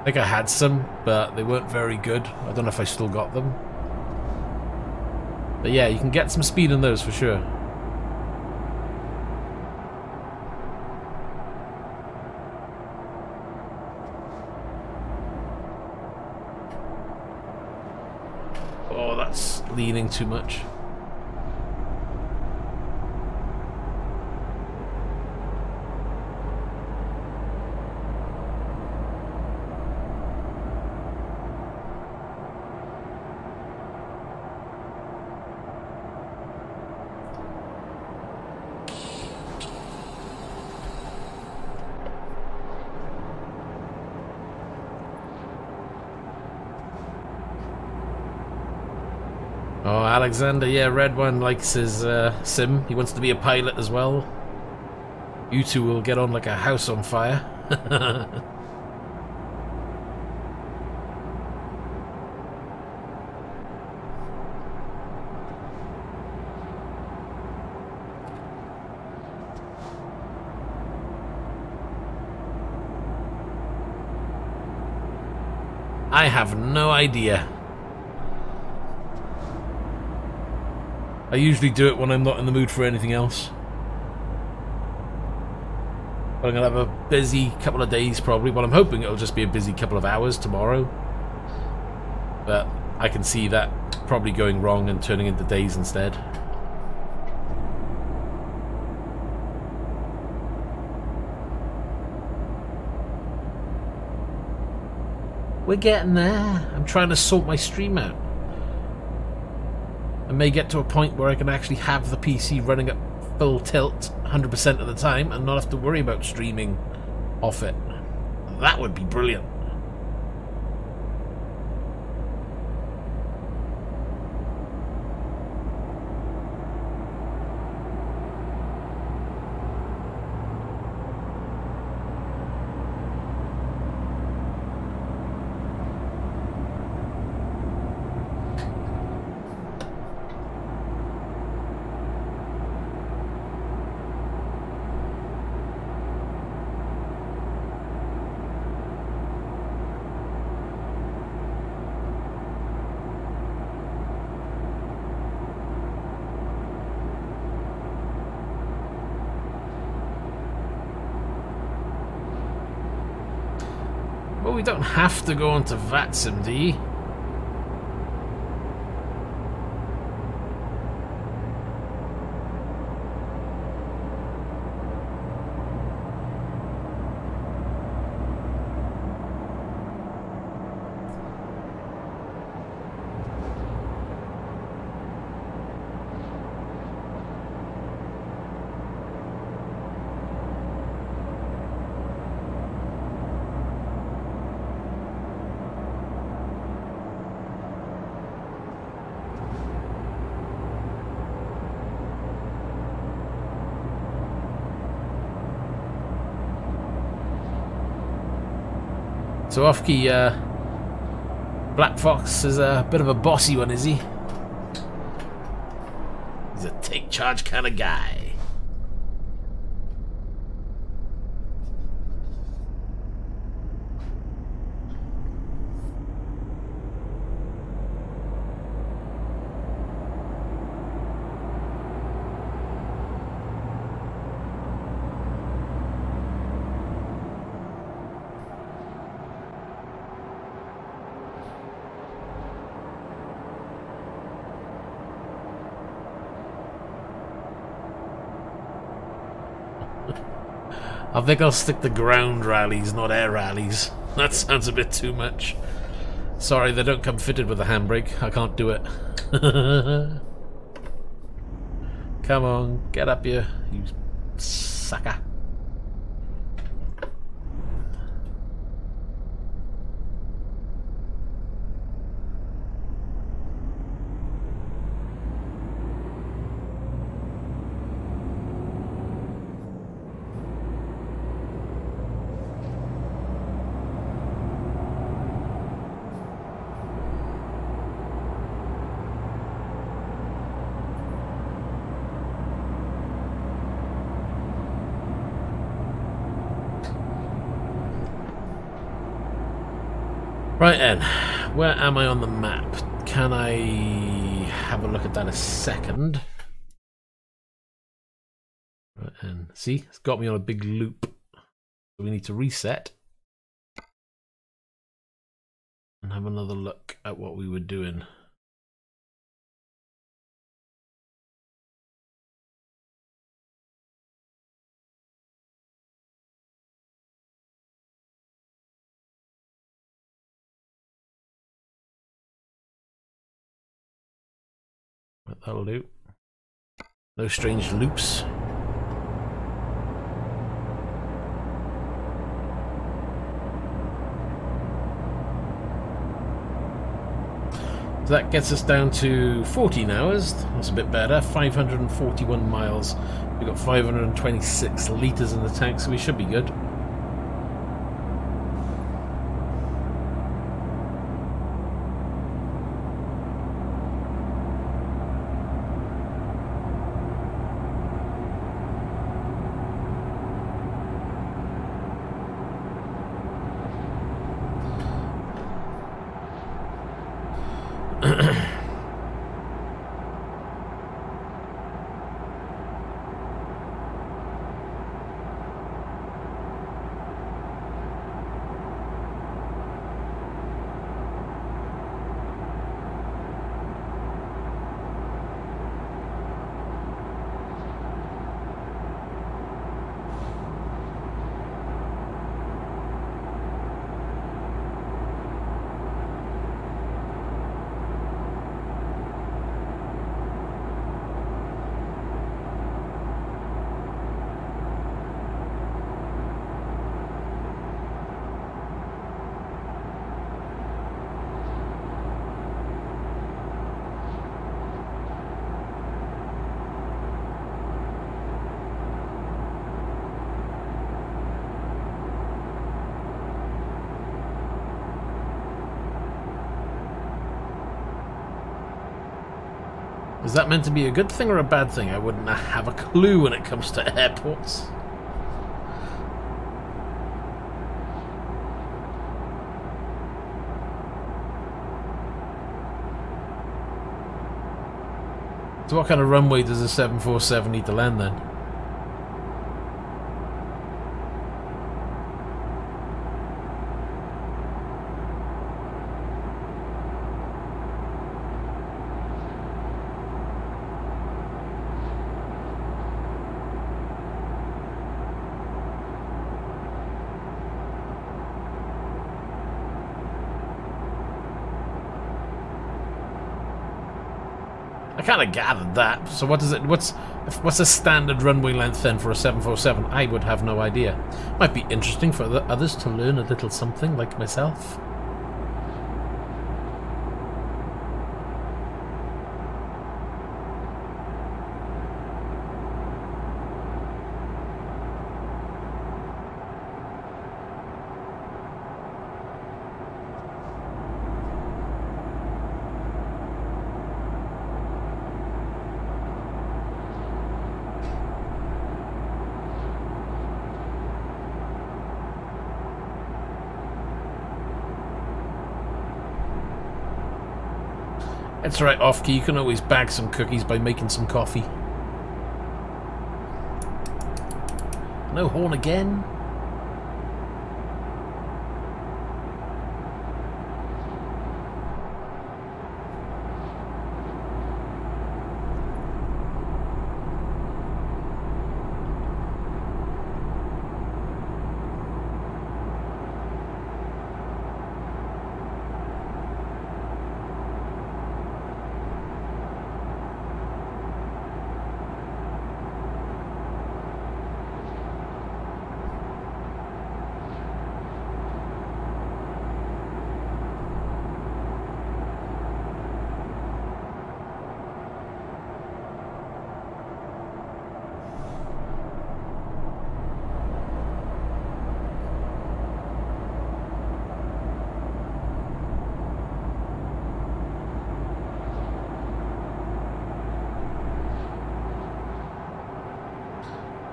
think I had some, but they weren't very good. I don't know if I still got them. But yeah, you can get some speed in those for sure. Leaning too much. Oh, Alexander, yeah, Red One likes his sim. He wants to be a pilot as well. You two will get on like a house on fire. I have no idea. I usually do it when I'm not in the mood for anything else. But I'm going to have a busy couple of days probably. Well, I'm hoping it'll just be a busy couple of hours tomorrow. But I can see that probably going wrong and turning into days instead. We're getting there. I'm trying to sort my stream out. I may get to a point where I can actually have the PC running at full tilt 100% of the time and not have to worry about streaming off it. That would be brilliant. Well, we don't have to go on to VATSIMD. So Ofki, Black Fox is a bit of a bossy one, is he? He's a take charge kind of guy. I think I'll stick to ground rallies, not air rallies. That sounds a bit too much. Sorry, they don't come fitted with a handbrake. I can't do it. Come on, get up here, you sucker. Right then, where am I on the map? Can I have a look at that a second? Right then, see, it's got me on a big loop. So we need to reset and have another look at what we were doing. That'll do. No strange loops. So that gets us down to 14 hours. That's a bit better. 541 miles. We've got 526 litres in the tank, so we should be good. Is that meant to be a good thing or a bad thing? I wouldn't have a clue when it comes to airports. So what kind of runway does a 747 need to land then? I kind of gathered that. So what is it? What's a standard runway length then for a 747? I would have no idea. Might be interesting for the others to learn a little something, like myself. It's right, Off-key. You can always bag some cookies by making some coffee. No horn again.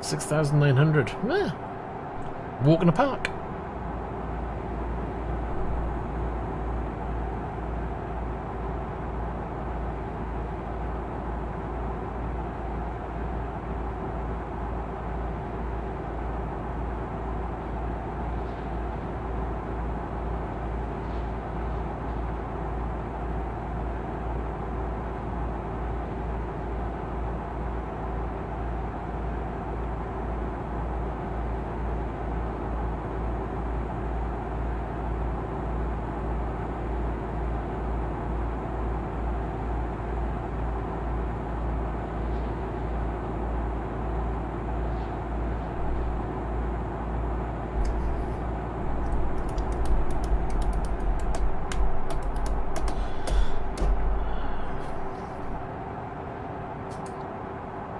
$6,900. Walk in the park.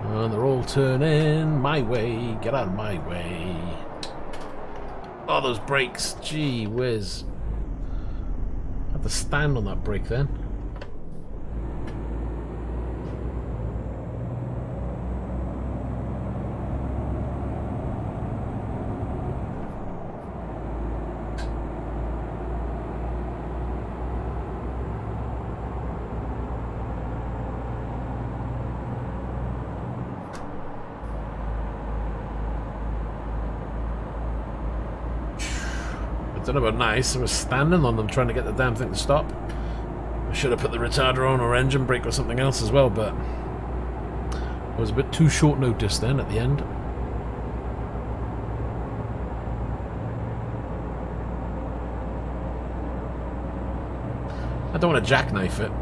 And they're all turning my way. Get out of my way. Oh, those brakes. Gee whiz. I have to stand on that brake then. I don't know about nice. I was standing on them trying to get the damn thing to stop. I should have put the retarder on or engine brake or something else as well, but it was a bit too short notice then at the end. I don't want to jackknife it.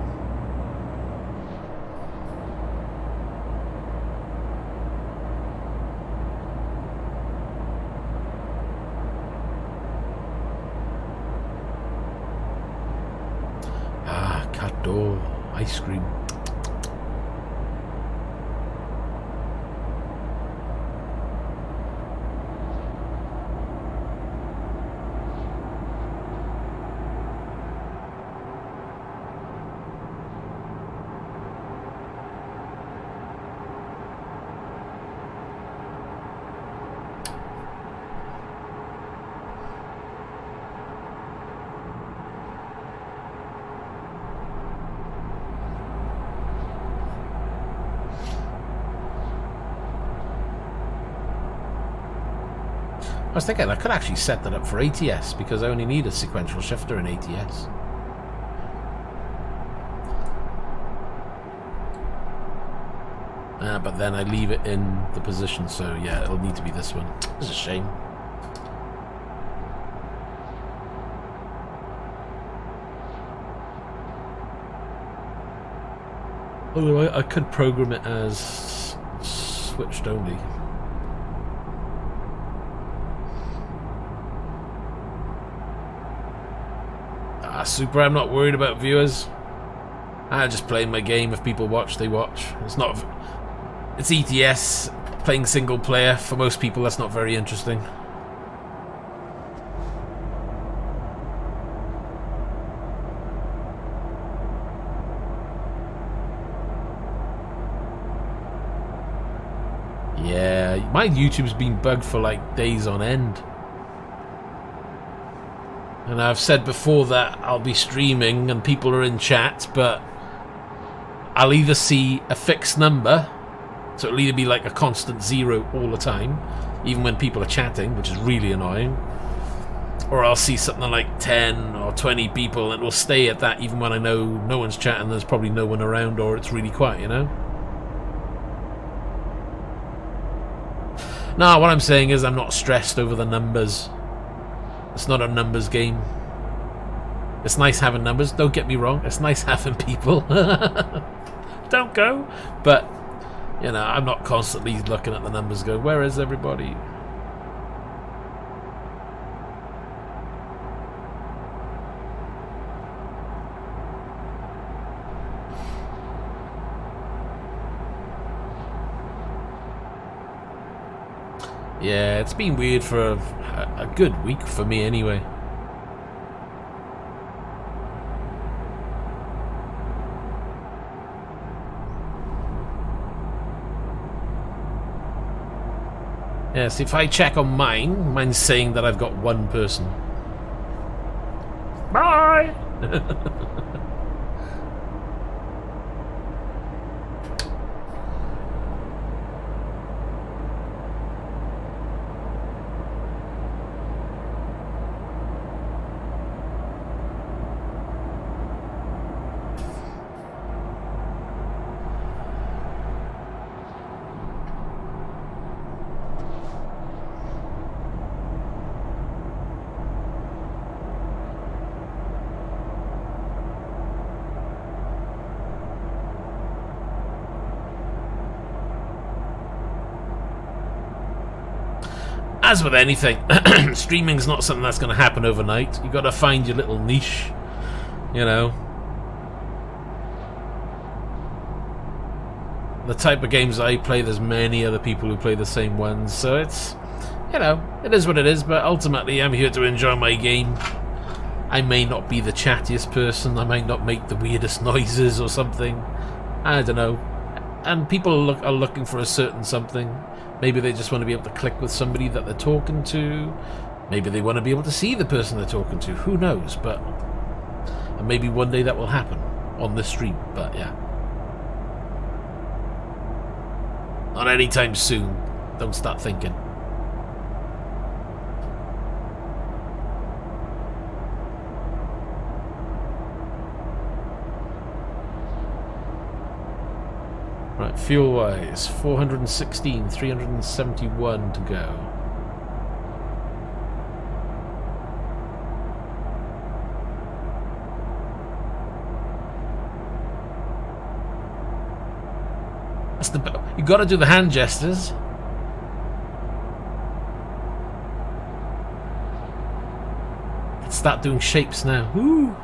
Oh, ice cream. I was thinking I could actually set that up for ATS because I only need a sequential shifter in ATS. But then I leave it in the position, so yeah, it'll need to be this one. It's a shame. Although I could program it as switched only. Super, I'm not worried about viewers. I just play my game. If people watch, they watch. It's not... It's ETS, playing single player. For most people, that's not very interesting. Yeah, my YouTube's been bugged for like days on end. And I've said before that I'll be streaming and people are in chat, but I'll either see a fixed number, so it'll either be like a constant 0 all the time, even when people are chatting, which is really annoying, or I'll see something like 10 or 20 people and it will stay at that even when I know no one's chatting, there's probably no one around, or it's really quiet, you know? No, what I'm saying is I'm not stressed over the numbers. It's not a numbers game. It's nice having numbers, don't get me wrong. It's nice having people. Don't go. But, you know, I'm not constantly looking at the numbers going, where is everybody? Yeah, it's been weird for a good week for me anyway. Yes, if I check on mine, mine's saying that I've got one person. Bye! As with anything, streaming's not something that's going to happen overnight. You've got to find your little niche, you know. The type of games I play, there's many other people who play the same ones, so it's, you know, it is what it is, but ultimately I'm here to enjoy my game. I may not be the chattiest person, I might not make the weirdest noises or something, I don't know. And people are looking for a certain something. Maybe they just want to be able to click with somebody that they're talking to. Maybe they want to be able to see the person they're talking to. Who knows? But and maybe one day that will happen on the stream. But yeah, not anytime soon. Don't start thinking. Right, fuel-wise, 416, 371 to go. That's the... You got to do the hand gestures. Let's start doing shapes now. Woo!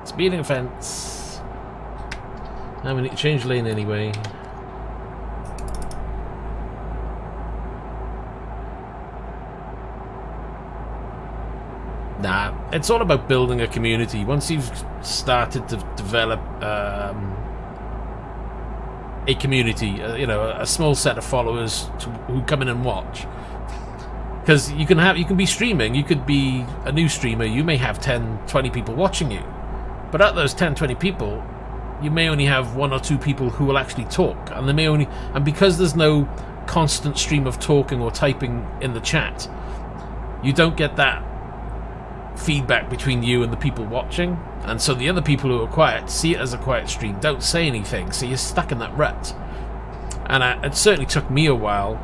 Speeding offence. Now we need to change lane anyway. Nah, it's all about building a community. Once you've started to develop a community, you know, a small set of followers who come in and watch. Because you can be streaming, you could be a new streamer, you may have 10, 20 people watching you. But out of those 10, 20 people, you may only have 1 or 2 people who will actually talk. And because there's no constant stream of talking or typing in the chat, you don't get that feedback between you and the people watching. And so the other people who are quiet see it as a quiet stream, don't say anything, so you're stuck in that rut. And it certainly took me a while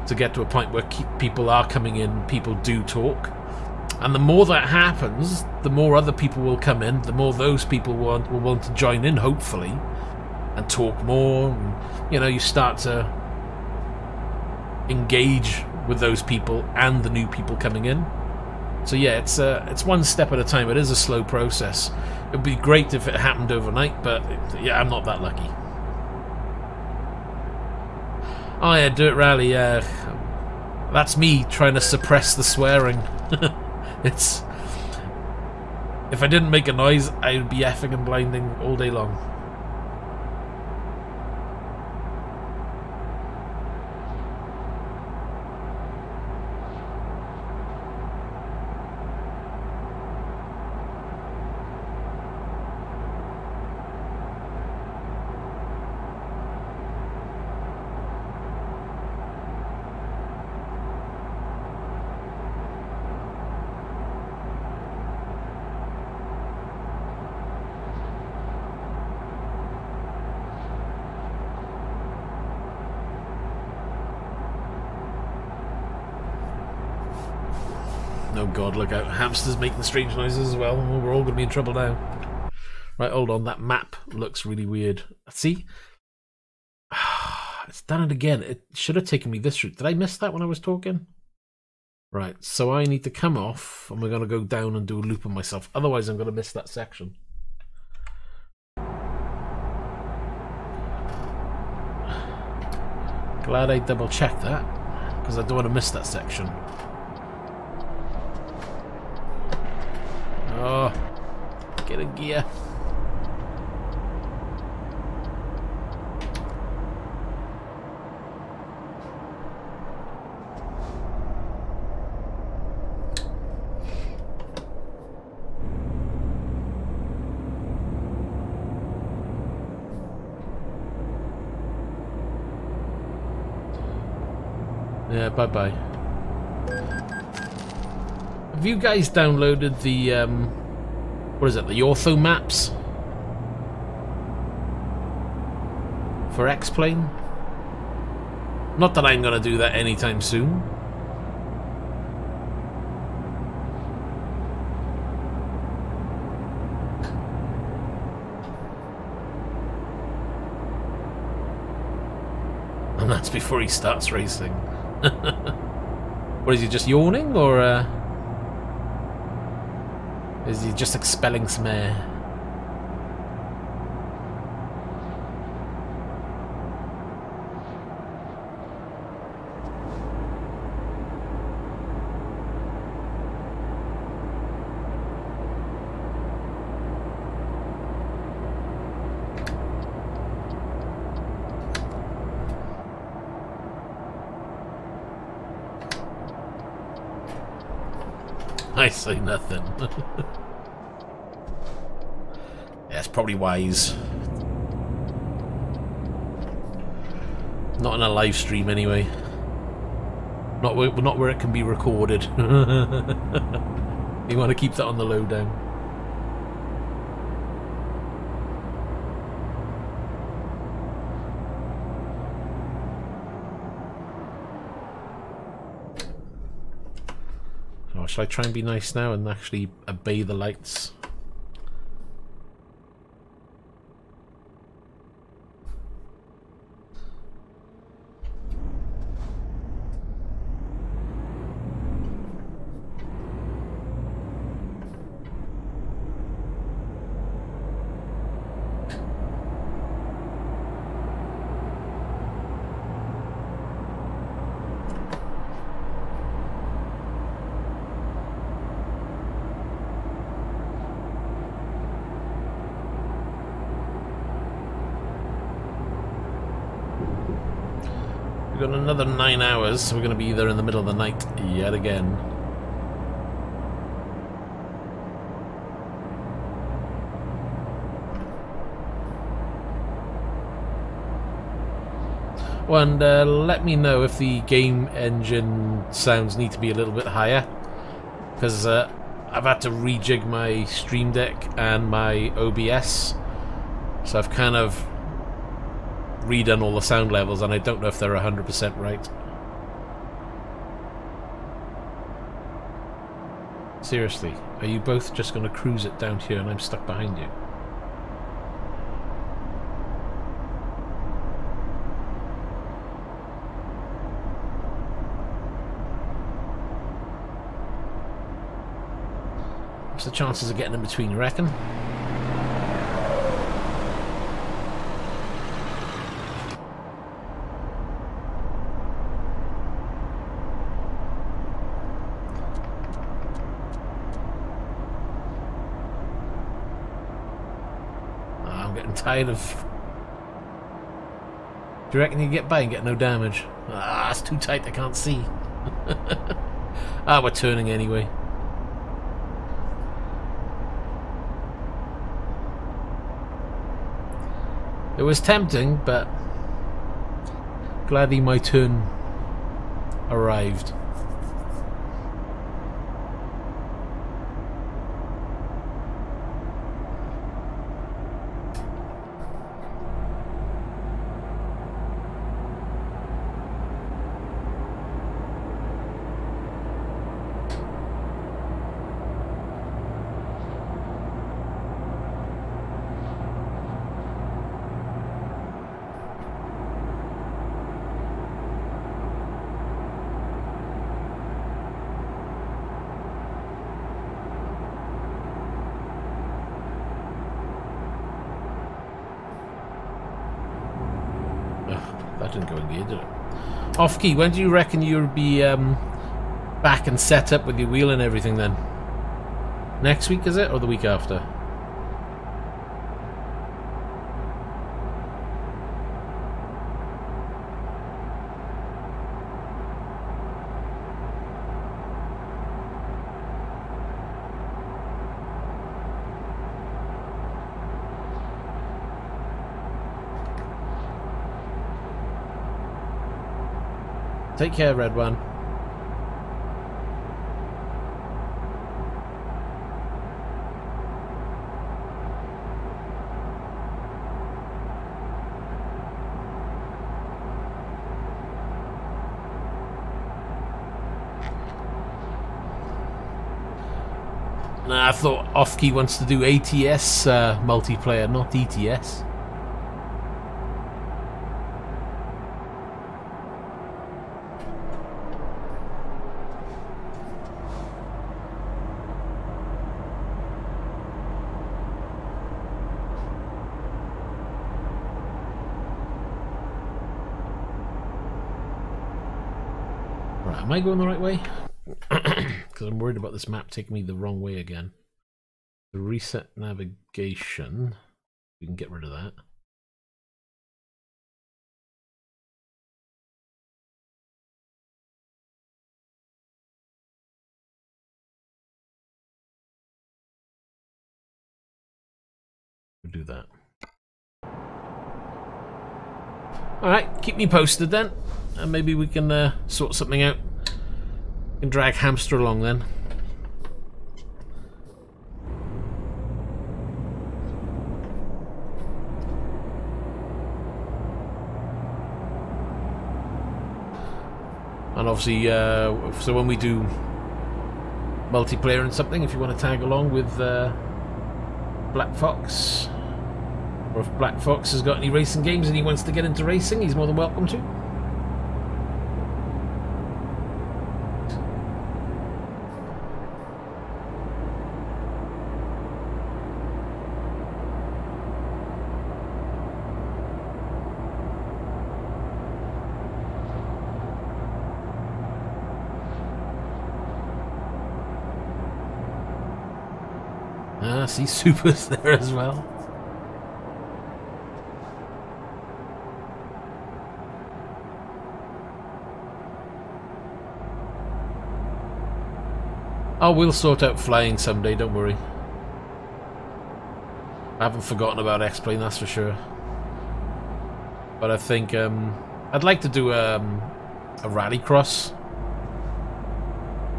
to get to a point where people are coming in, people do talk. And the more that happens, the more other people will come in, the more those people will want to join in, hopefully, and talk more. And, you know, you start to engage with those people and the new people coming in. So yeah, it's one step at a time. It is a slow process. It would be great if it happened overnight, but yeah, I'm not that lucky. Oh yeah, Dirt Rally, that's me trying to suppress the swearing. It's... If I didn't make a noise, I would be effing and blinding all day long. Oh god, look out. Hamsters making strange noises as well. Oh, we're all going to be in trouble now. Right, hold on. That map looks really weird. See? It's done it again. It should have taken me this route. Did I miss that when I was talking? Right, so I need to come off and we're going to go down and do a loop on myself. Otherwise, I'm going to miss that section. Glad I double checked that, because I don't want to miss that section. Oh, get a gear. Yeah, bye-bye. Have you guys downloaded the, what is it, the ortho maps? For X-Plane? Not that I'm going to do that anytime soon. And that's before he starts racing. What, is he just yawning, or is he just expelling some air? I say nothing. Yeah, it's probably wise. Not in a live stream anyway. Not where it can be recorded. You want to keep that on the lowdown. Should I try and be nice now and actually obey the lights? We've got another 9 hours, so we're going to be either in the middle of the night yet again. Well, and let me know if the game engine sounds need to be a little bit higher, because I've had to rejig my Stream Deck and my OBS, so I've kind of redone all the sound levels, and I don't know if they're 100% right. Seriously, are you both just going to cruise it down here and I'm stuck behind you? What's the chances of getting in between, you reckon? I'm getting tired of... Do you reckon you can get by and get no damage? Ah, it's too tight, I can't see. Ah, we're turning anyway. It was tempting, but gladly my turn arrived. That didn't go in gear, did it? Off-key, when do you reckon you'll be back and set up with your wheel and everything then? Next week, is it? Or the week after? Take care, Red One. Nah, I thought Off-key wants to do ATS multiplayer, not ETS. Am I going the right way? Because I'm worried about this map taking me the wrong way again. The reset navigation. We can get rid of that. We'll do that. Alright, keep me posted then. And maybe we can sort something out. We can drag Hamster along then. And obviously, so when we do multiplayer and something, if you want to tag along with Black Fox, or if Black Fox has got any racing games and he wants to get into racing, he's more than welcome to. Ah, see, Super's there as well. Oh, we'll sort out flying someday, don't worry. I haven't forgotten about X-Plane, that's for sure. But I think I'd like to do a rallycross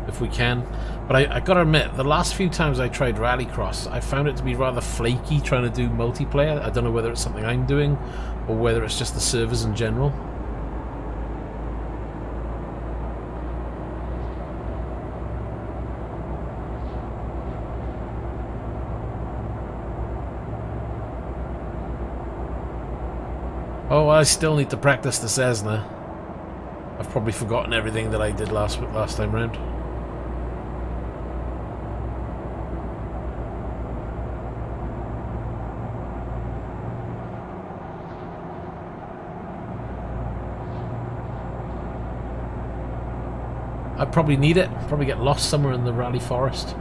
if we can. But I gotta admit, the last few times I tried rallycross, I found it to be rather flaky trying to do multiplayer. I don't know whether it's something I'm doing or whether it's just the servers in general. Oh, I still need to practice the Cessna. I've probably forgotten everything that I did last time round. I probably need it. Probably get lost somewhere in the rally forest.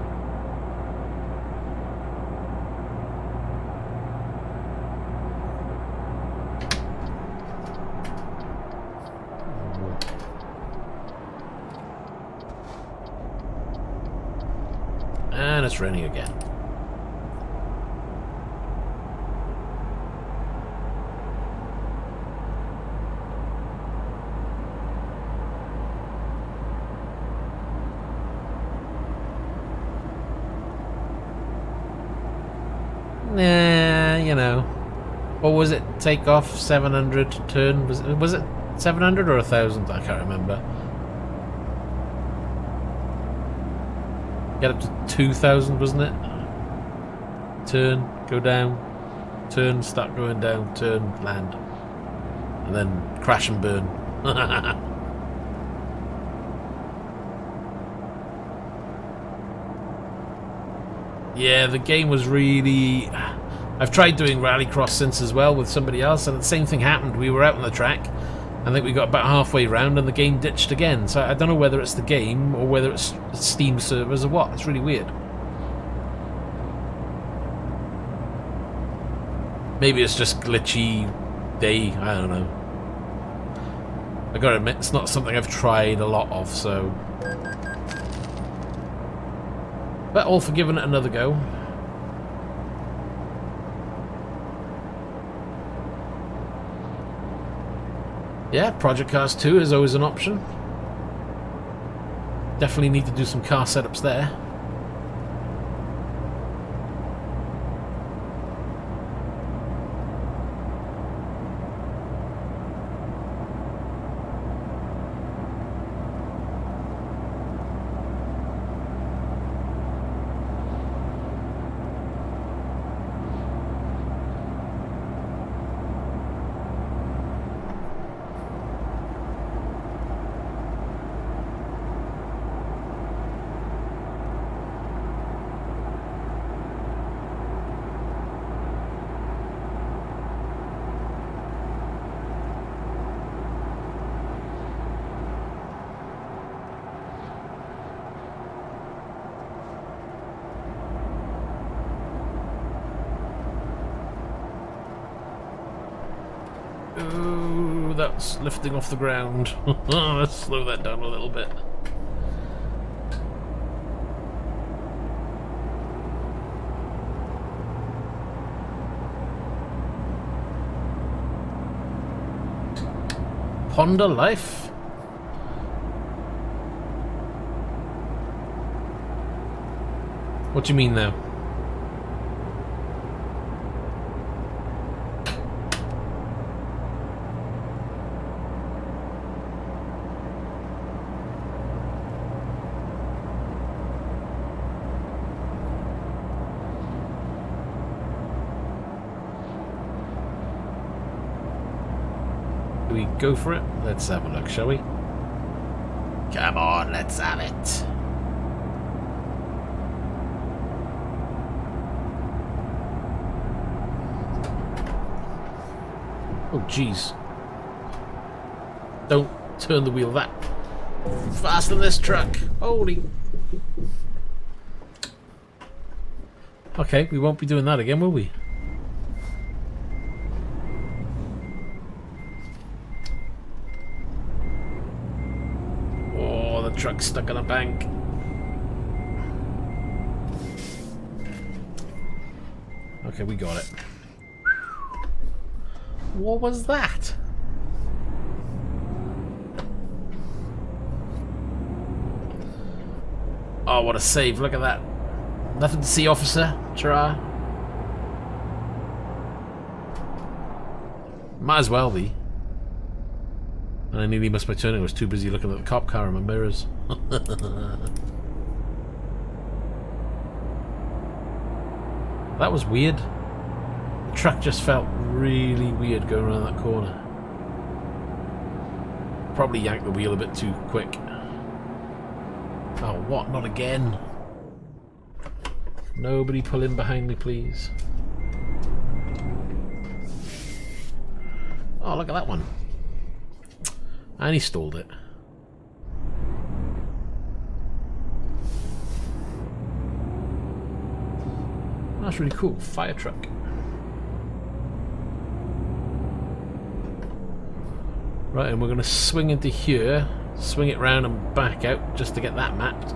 And it's raining again. Nah, you know. What was it? Take off 700 turn? Was it 700 or 1,000? I can't remember. Get up to 2,000, wasn't it? Turn, go down, turn, start going down, turn, land. And then crash and burn. Yeah, the game was really... I've tried doing rallycross since as well with somebody else, and the same thing happened. We were out on the track. I think we got about halfway round and the game ditched again. So I don't know whether it's the game or whether it's Steam servers or what. It's really weird. Maybe it's just glitchy day. I don't know. I gotta admit, it's not something I've tried a lot of, so... But all for giving it another go. Yeah, Project Cars 2 is always an option. Definitely need to do some car setups there. Ooh, that's lifting off the ground. Let's slow that down a little bit. Ponder life? What do you mean now? Do we go for it? Let's have a look, shall we? Come on, let's have it. Oh, jeez. Don't turn the wheel that fast than this truck. Holy. Okay, we won't be doing that again, will we? Oh, the truck's stuck in a bank. Okay, we got it. What was that? Oh, what a save. Look at that. Nothing to see, officer. Tra. Might as well be. And I nearly missed my turn. I was too busy looking at the cop car and my mirrors. That was weird. The truck just felt really weird going around that corner. Probably yanked the wheel a bit too quick. Oh, what? Not again. Nobody pull in behind me, please. Oh, look at that one. And he stalled it. That's really cool. Fire truck. Right, and we're going to swing into here, swing it round and back out just to get that mapped.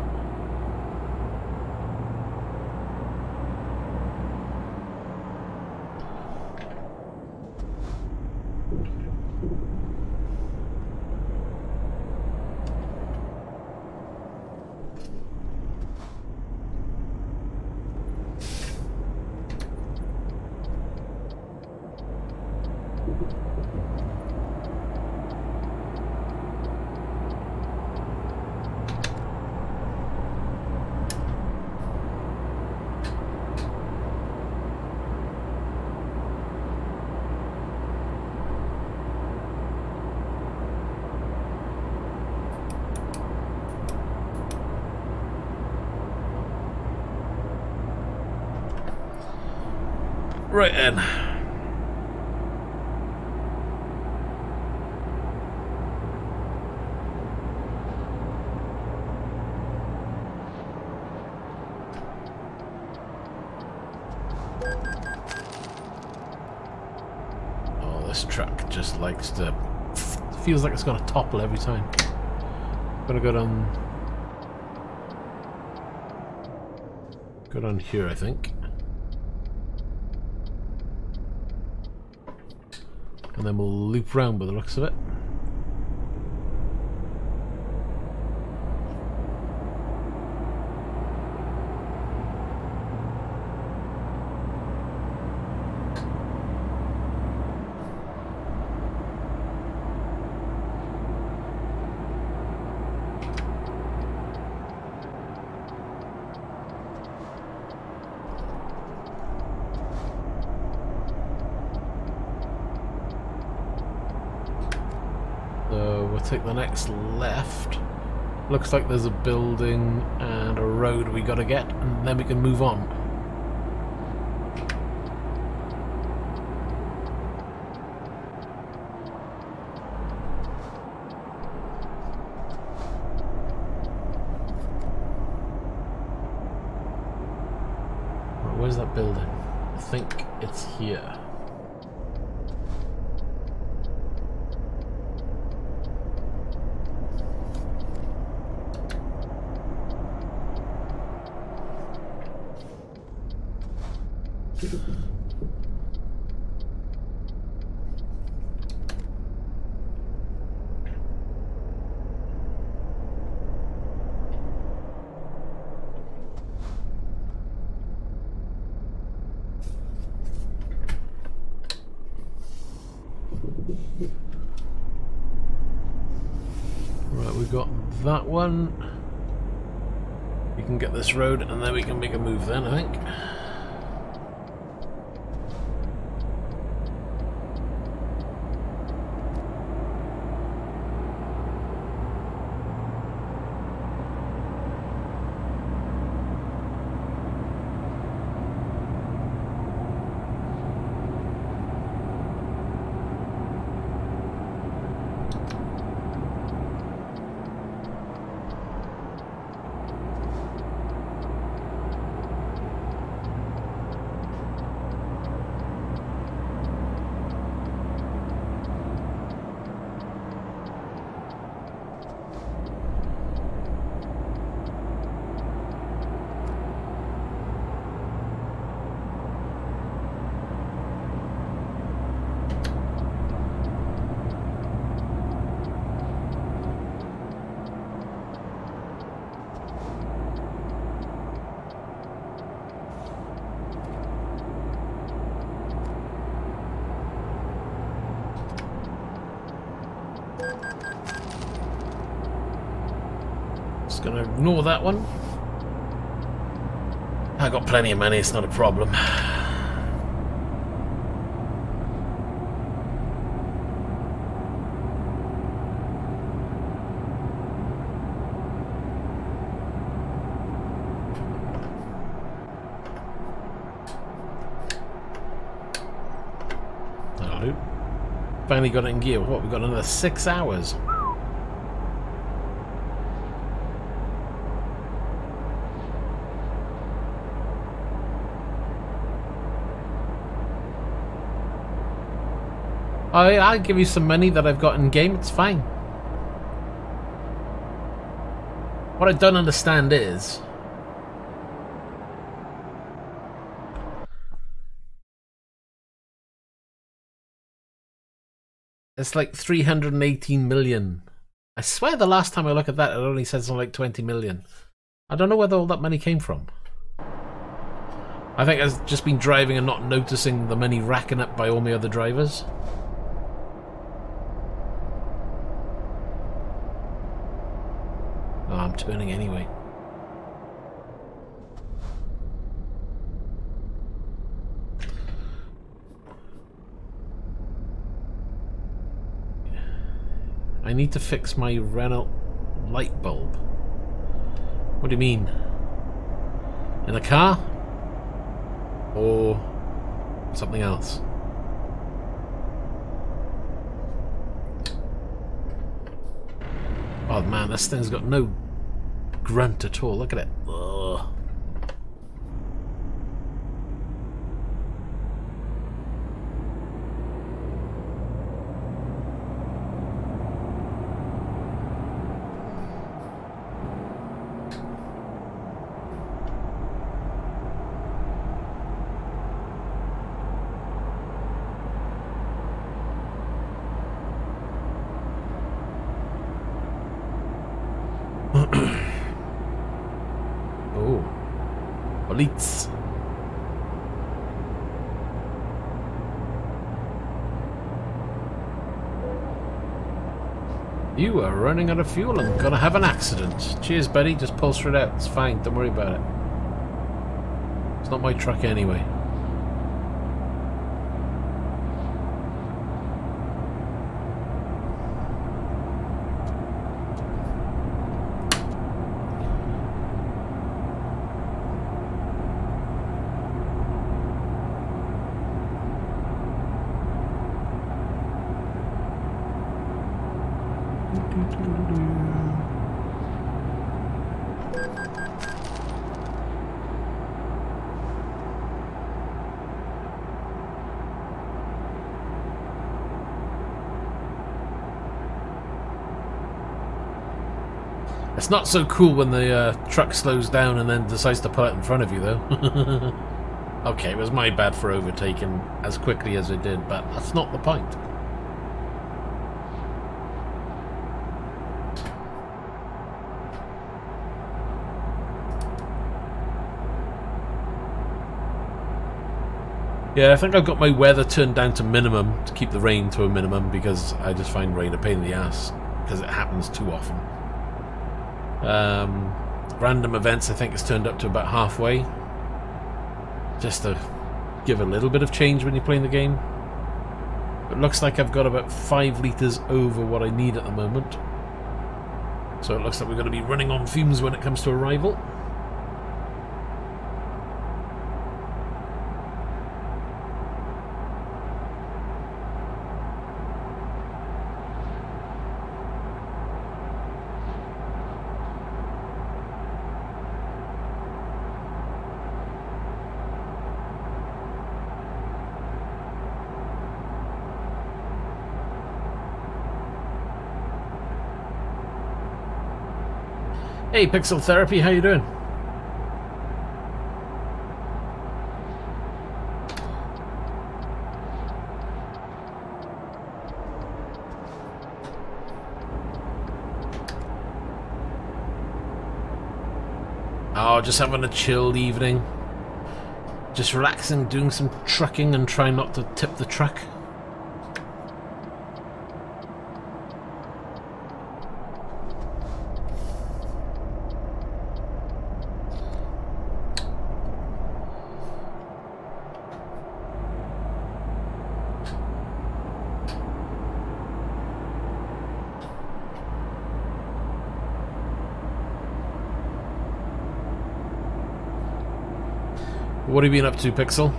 Right then. Oh, this truck just likes to... feels like it's gonna topple every time. Gonna go down... go down here, I think. And then we'll loop round by the looks of it. Take the next left. Looks like there's a building and a road we gotta get, and then we can move on. Right, where's that building? I think it's here. Right, we've got that one. We can get this road and then we can make a move then, I think. gonna ignore that one. I got plenty of money, it's not a problem. That'll do. Finally got it in gear. What, we've got another 6 hours. I'll give you some money that I've got in game, it's fine. What I don't understand is... it's like 318 million. I swear the last time I looked at that, it only said something like 20 million. I don't know where all that money came from. I think I've just been driving and not noticing the money racking up by all my other drivers. Oh, I'm turning anyway. I need to fix my Renault light bulb. What do you mean? In a car? Or something else? Oh man, this thing's got no grunt at all. Look at it. Ugh. Lite. You are running out of fuel and gonna have an accident. Cheers, buddy. Just pull straight out. It's fine. Don't worry about it. It's not my truck anyway. It's not so cool when the truck slows down and then decides to pull it in front of you, though. Okay, it was my bad for overtaking as quickly as it did, but that's not the point. Yeah, I think I've got my weather turned down to minimum to keep the rain to a minimum, because I just find rain a pain in the ass because it happens too often. Random events I think is turned up to about halfway, just to give a little bit of change when you're playing the game. It looks like I've got about 5 litres over what I need at the moment, so it looks like we're going to be running on fumes when it comes to arrival. Hey, Pixel Therapy, how you doing? Oh, just having a chilled evening. Just relaxing, doing some trucking and trying not to tip the truck. What have you been up to, Pixel?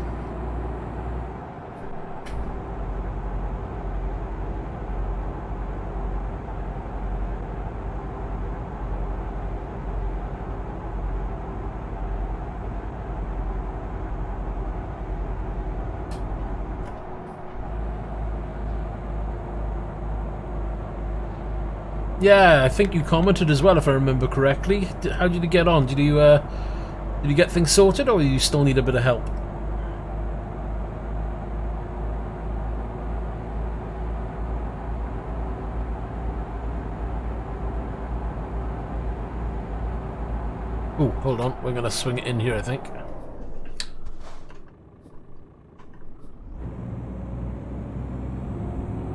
Yeah, I think you commented as well, if I remember correctly. How did you get on? Did you get things sorted, or you still need a bit of help? Oh, hold on. We're gonna swing it in here, I think.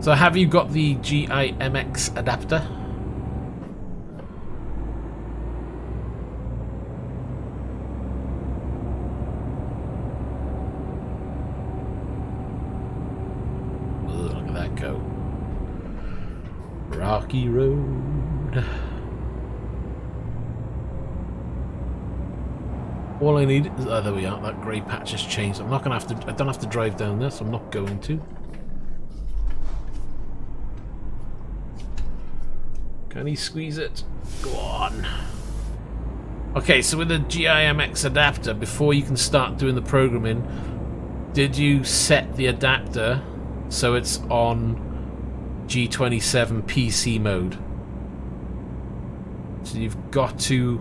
So, have you got the GIMX adapter? Rocky Road. All I need is, oh, there we are. That grey patch has changed. I'm not gonna have to. I don't have to drive down this. I'm not going to. Can he squeeze it? Go on. Okay, so with the GIMX adapter, before you can start doing the programming, did you set the adapter so it's on G27 PC mode? So you've got to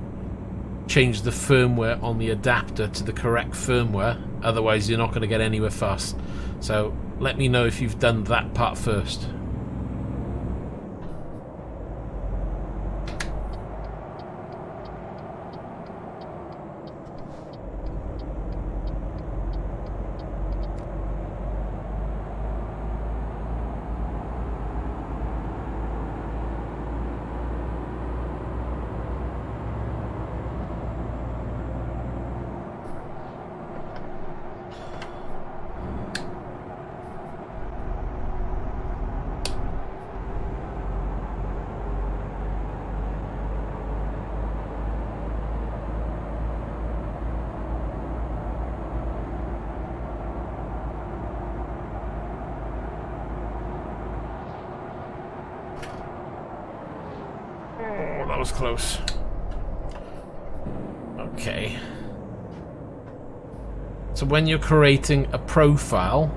change the firmware on the adapter to the correct firmware, otherwise you're not going to get anywhere fast. So let me know if you've done that part first. That was close. Okay. So when you're creating a profile,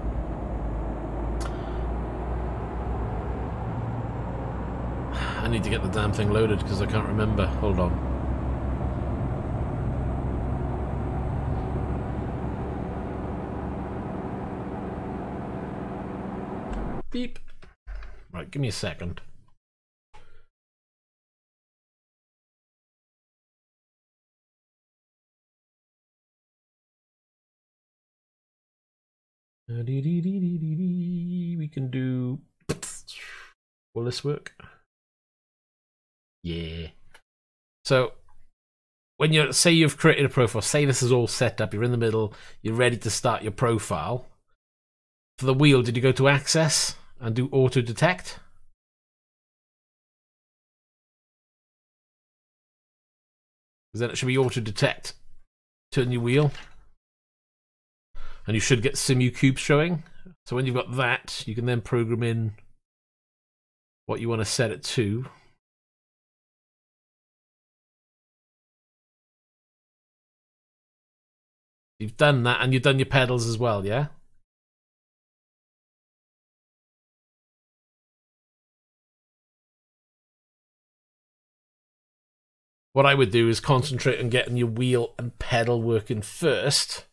I need to get the damn thing loaded because I can't remember. Hold on. Beep. Right, give me a second. We can do. Will this work? Yeah. So when you say you've created a profile, say this is all set up, you're in the middle, you're ready to start your profile. For the wheel, did you go to access and do auto detect? Because then it should be auto detect. Turn your wheel. And you should get simu cube showing. So when you've got that, you can then program in what you want to set it to. You've done that, and you've done your pedals as well, yeah? What I would do is concentrate on getting your wheel and pedal working first.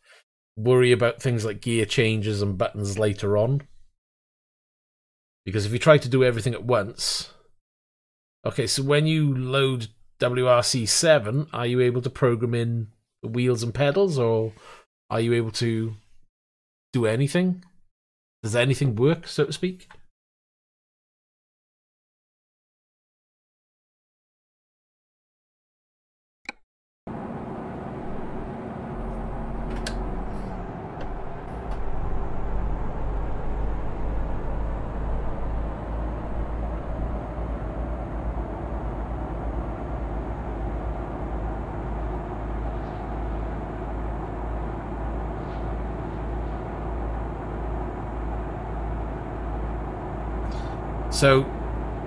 Worry about things like gear changes and buttons later on. Because if you try to do everything at once... Okay, so when you load WRC7, are you able to program in the wheels and pedals, or are you able to do anything? Does anything work, so to speak? So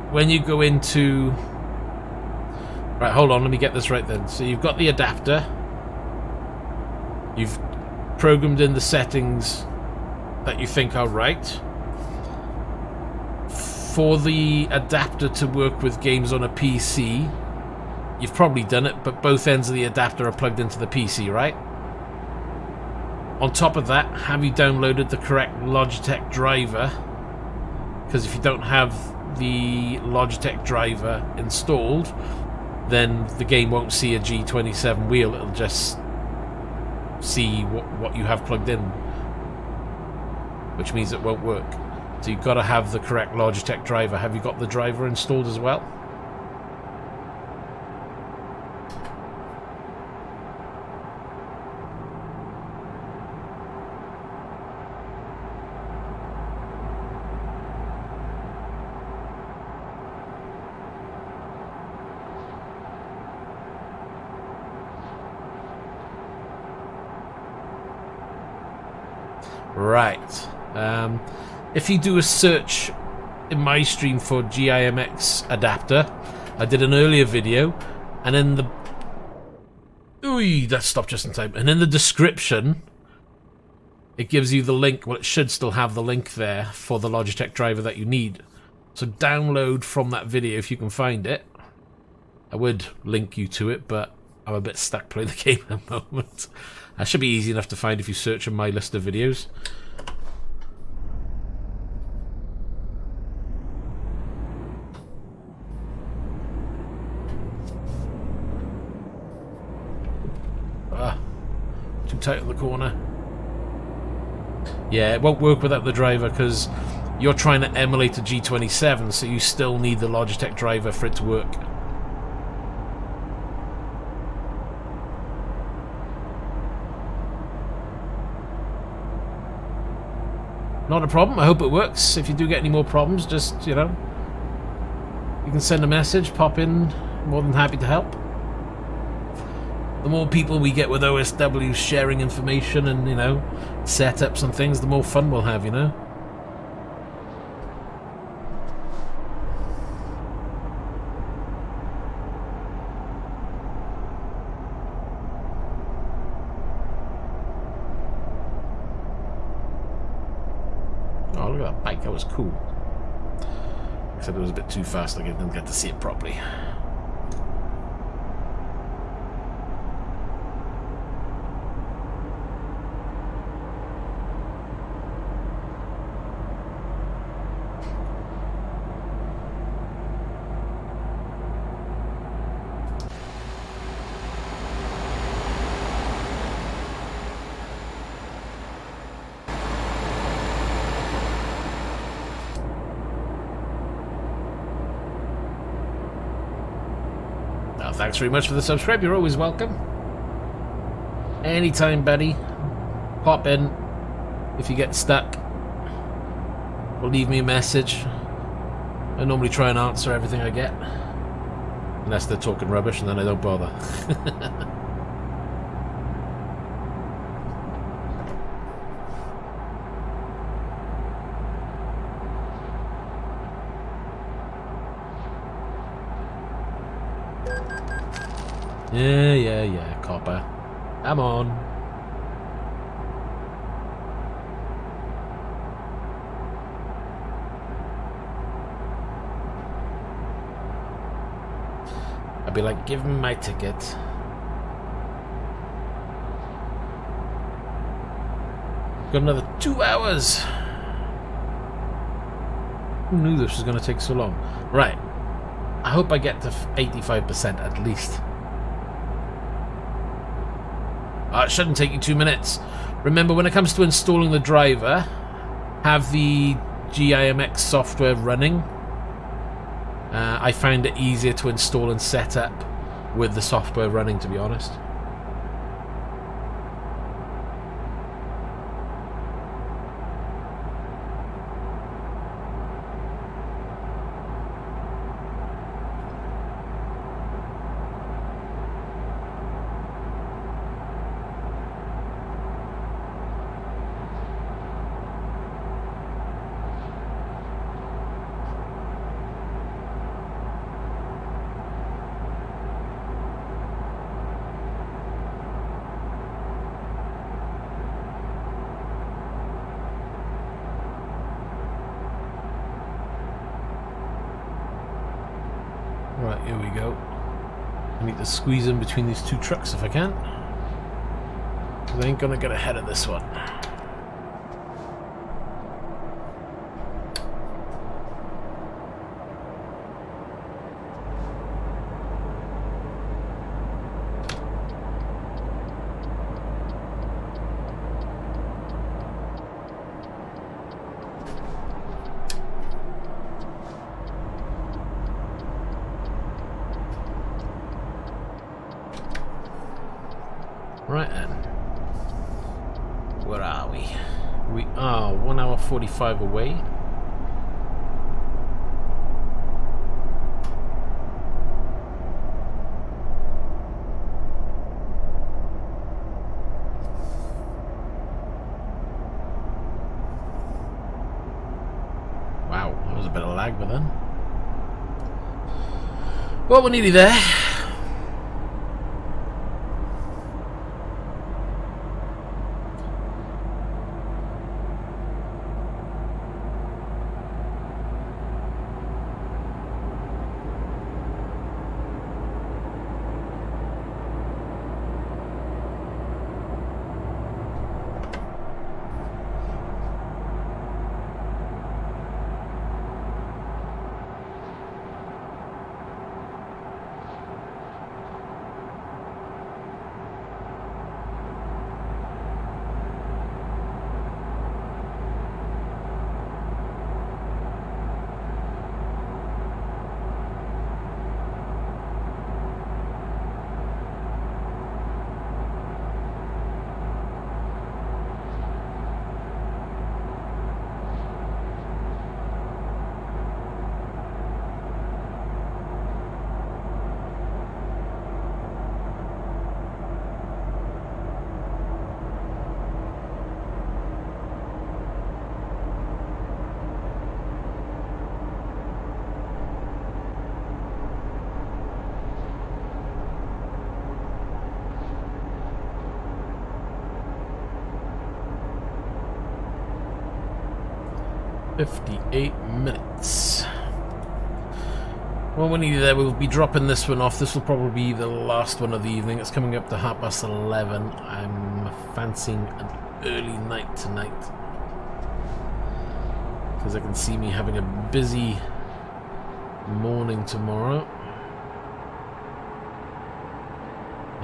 when you go into... Right, hold on, let me get this right then. So you've got the adapter. You've programmed in the settings that you think are right. For the adapter to work with games on a PC, you've probably done it, but both ends of the adapter are plugged into the PC, right? On top of that, have you downloaded the correct Logitech driver? Because if you don't have the Logitech driver installed, then the game won't see a G27 wheel. It'll just see what you have plugged in, which means it won't work. So you've got to have the correct Logitech driver. Have you got the driver installed as well? Right. If you do a search in my stream for GIMX adapter, I did an earlier video, and in the... Ooh, that stopped just in time. And in the description, it gives you the link. Well, it should still have the link there for the Logitech driver that you need. So download from that video if you can find it. I would link you to it, but I'm a bit stuck playing the game at the moment. That should be easy enough to find if you search in my list of videos. Too tight on the corner. Yeah, it won't work without the driver because you're trying to emulate a G27, so you still need the Logitech driver for it to work. Not a problem. I hope it works. If you do get any more problems, just, you know, you can send a message, pop in. More than happy to help. The more people we get with OSW sharing information and, you know, setups and things, the more fun we'll have, you know. Oh, look at that bike. That was cool. Except it was a bit too fast. I didn't get to see it properly. Thanks very much for the subscribe. You're always welcome. Anytime, buddy. Pop in if you get stuck. Or leave me a message. I normally try and answer everything I get. Unless they're talking rubbish, and then I don't bother. Yeah, copper. Come on. I'd be like, give me my ticket. Got another 2 hours. Who knew this was going to take so long? Right. I hope I get to 85% at least. It shouldn't take you 2 minutes. Remember, when it comes to installing the driver, have the GIMX software running. I find it easier to install and set up with the software running, to be honest. Right, here we go. I need to squeeze in between these two trucks if I can. Because I ain't gonna get ahead of this one. Right then. Where are we? We are 1 hour 45 away. Wow, that was a bit of lag, but then. Well, we're nearly there. "58 minutes. Well, when you're there, we'll be dropping this one off. This will probably be the last one of the evening. It's coming up to 11:30. I'm fancying an early night tonight, because I can see me having a busy morning tomorrow.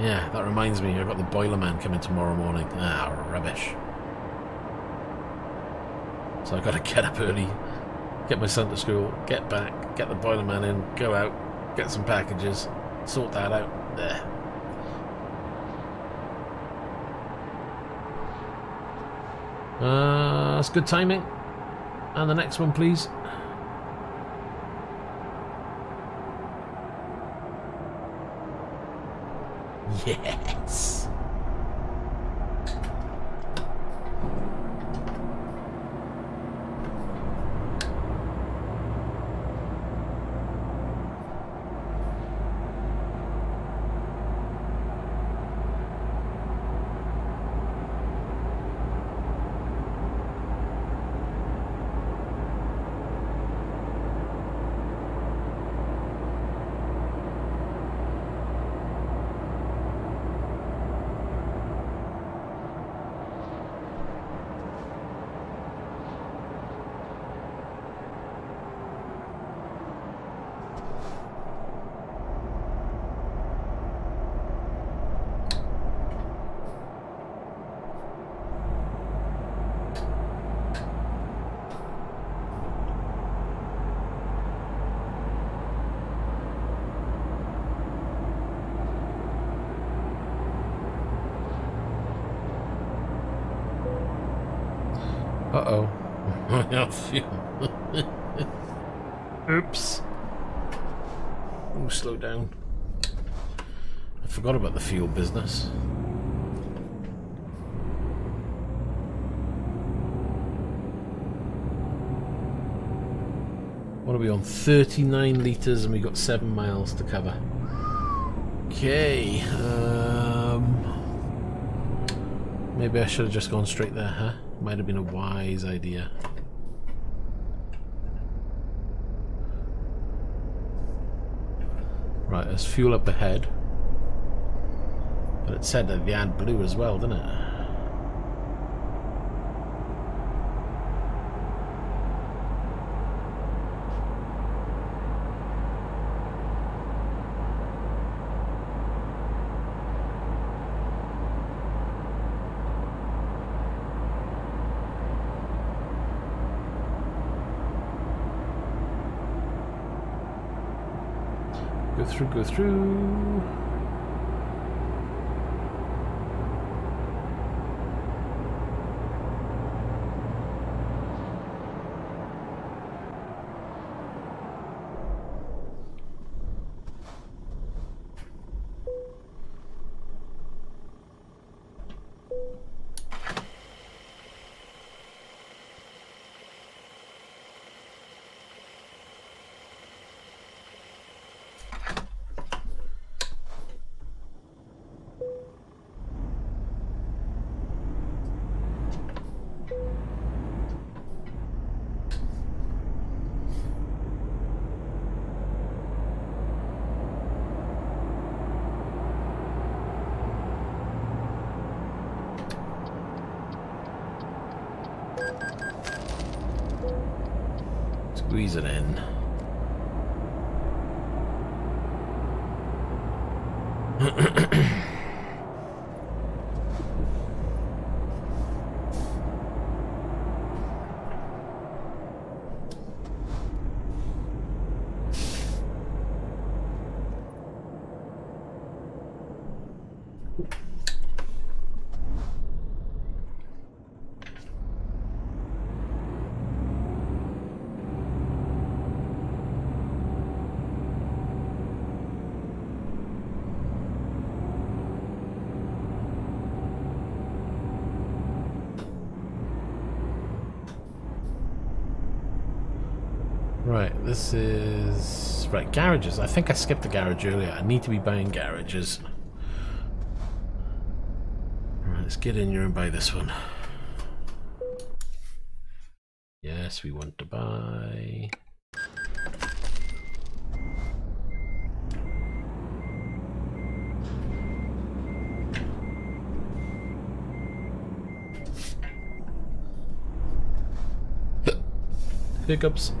Yeah, that reminds me, I've got the boiler man coming tomorrow morning. Ah, rubbish. So I've got to get up early, get my son to school, get back, get the boiler man in, go out, get some packages, sort that out. There. That's good timing. And the next one, please. Yes. Uh-oh. Oops. Oh, slow down. I forgot about the fuel business. What are we on? 39 litres and we got 7 miles to cover. Okay. Maybe I should have just gone straight there, huh? Might have been a wise idea. Right, let's fuel up ahead. But it said that they had blue as well, didn't it? Go through. Squeeze it in. Right, this is... Right, garages. I think I skipped the garage earlier. I need to be buying garages. Right, let's get in here and buy this one. Yes, we want to buy... Hiccups.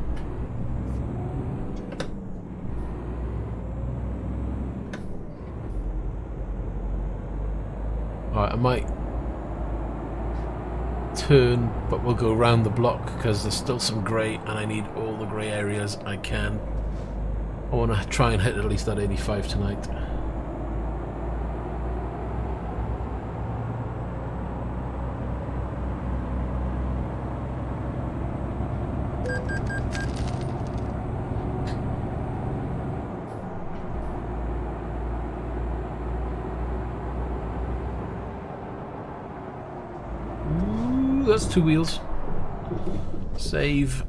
Alright, I might turn, but we'll go around the block because there's still some grey and I need all the grey areas I can. I want to try and hit at least that 85 tonight. That's 2 wheels. Save.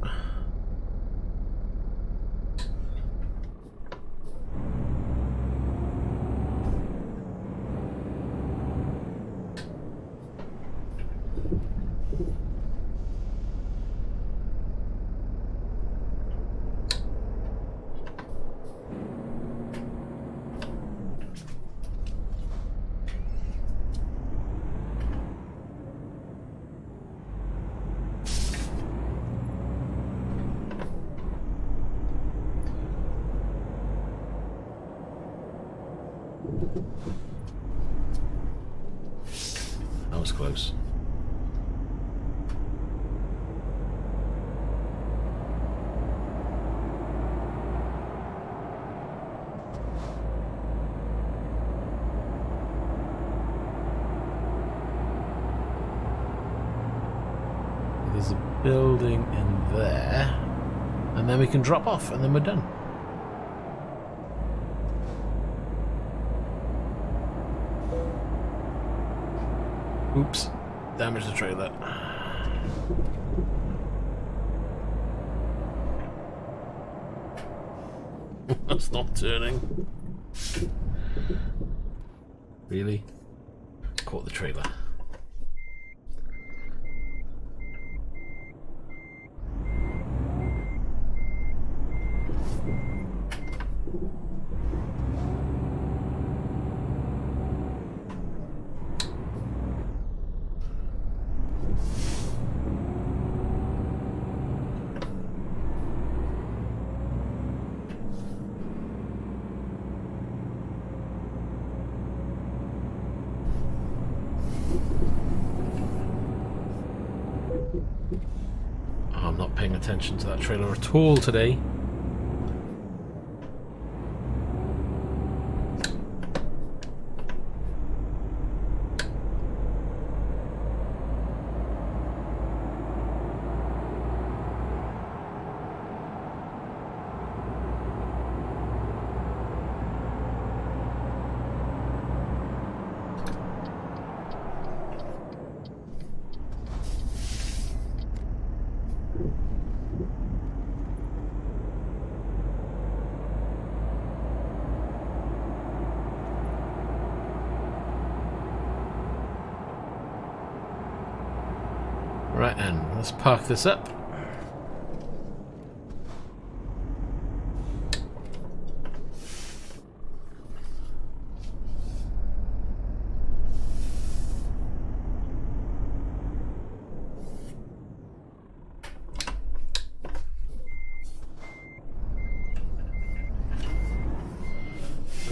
That was close. There's a building in there, and then we can drop off, and then we're done. Oops, damaged the trailer. Stop turning. Really? Caught the trailer. Oh, I'm not paying attention to that trailer at all today. Right then, let's park this up.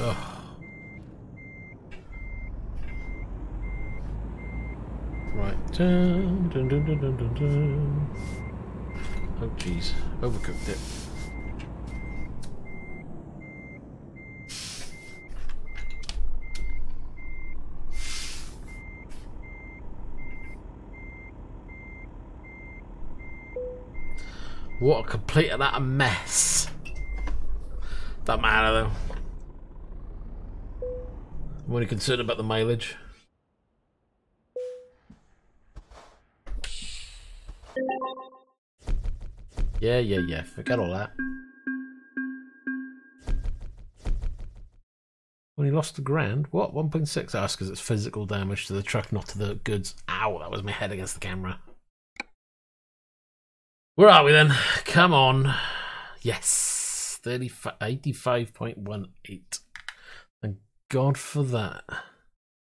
Oh. Right. Dun, dun, dun, dun, dun, dun, dun. Oh jeez, overcooked it. What a complete and utter mess. Doesn't matter though. I'm only concerned about the mileage. Yeah, forget all that. Only lost $1,000? What? 1.6? That's because it's physical damage to the truck, not to the goods. Ow, that was my head against the camera. Where are we then? Come on. Yes. 85.18. Thank God for that.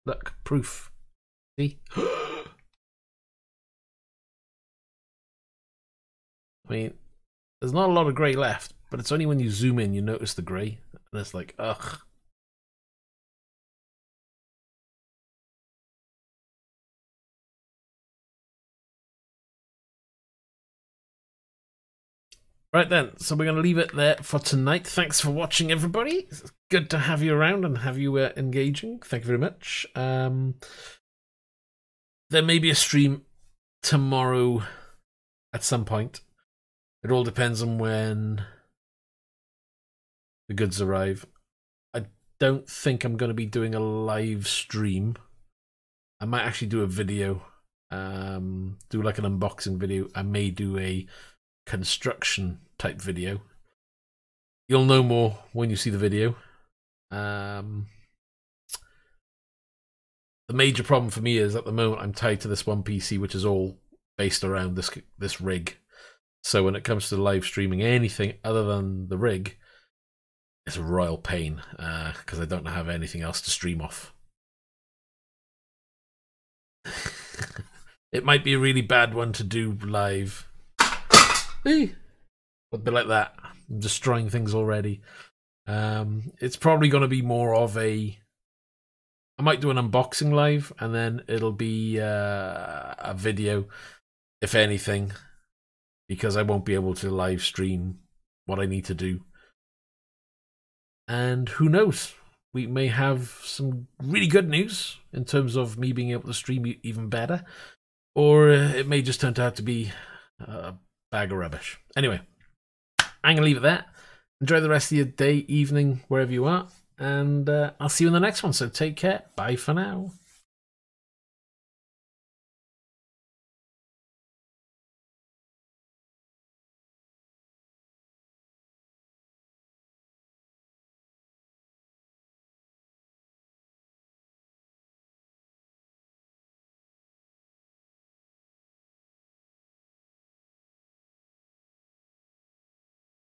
Look, proof. See? I mean, there's not a lot of grey left, but it's only when you zoom in you notice the grey. And it's like, ugh. Right then, so we're going to leave it there for tonight. Thanks for watching, everybody. It's good to have you around and have you engaging. Thank you very much. There may be a stream tomorrow at some point. It all depends on when the goods arrive. I don't think I'm going to be doing a live stream. I might actually do a video, do like an unboxing video. I may do a construction type video. You'll know more when you see the video. The major problem for me is at the moment I'm tied to this one PC, which is all based around this rig. So when it comes to live streaming anything other than the rig, it's a royal pain because I don't have anything else to stream off. It might be a really bad one to do live. A bit like that. I'm destroying things already. It's probably going to be more of a... I might do an unboxing live, and then it'll be a video, if anything, because I won't be able to live stream what I need to do. And who knows? We may have some really good news in terms of me being able to stream even better, or it may just turn out to be a bag of rubbish. Anyway, I'm going to leave it there. Enjoy the rest of your day, evening, wherever you are. And I'll see you in the next one. So take care. Bye for now.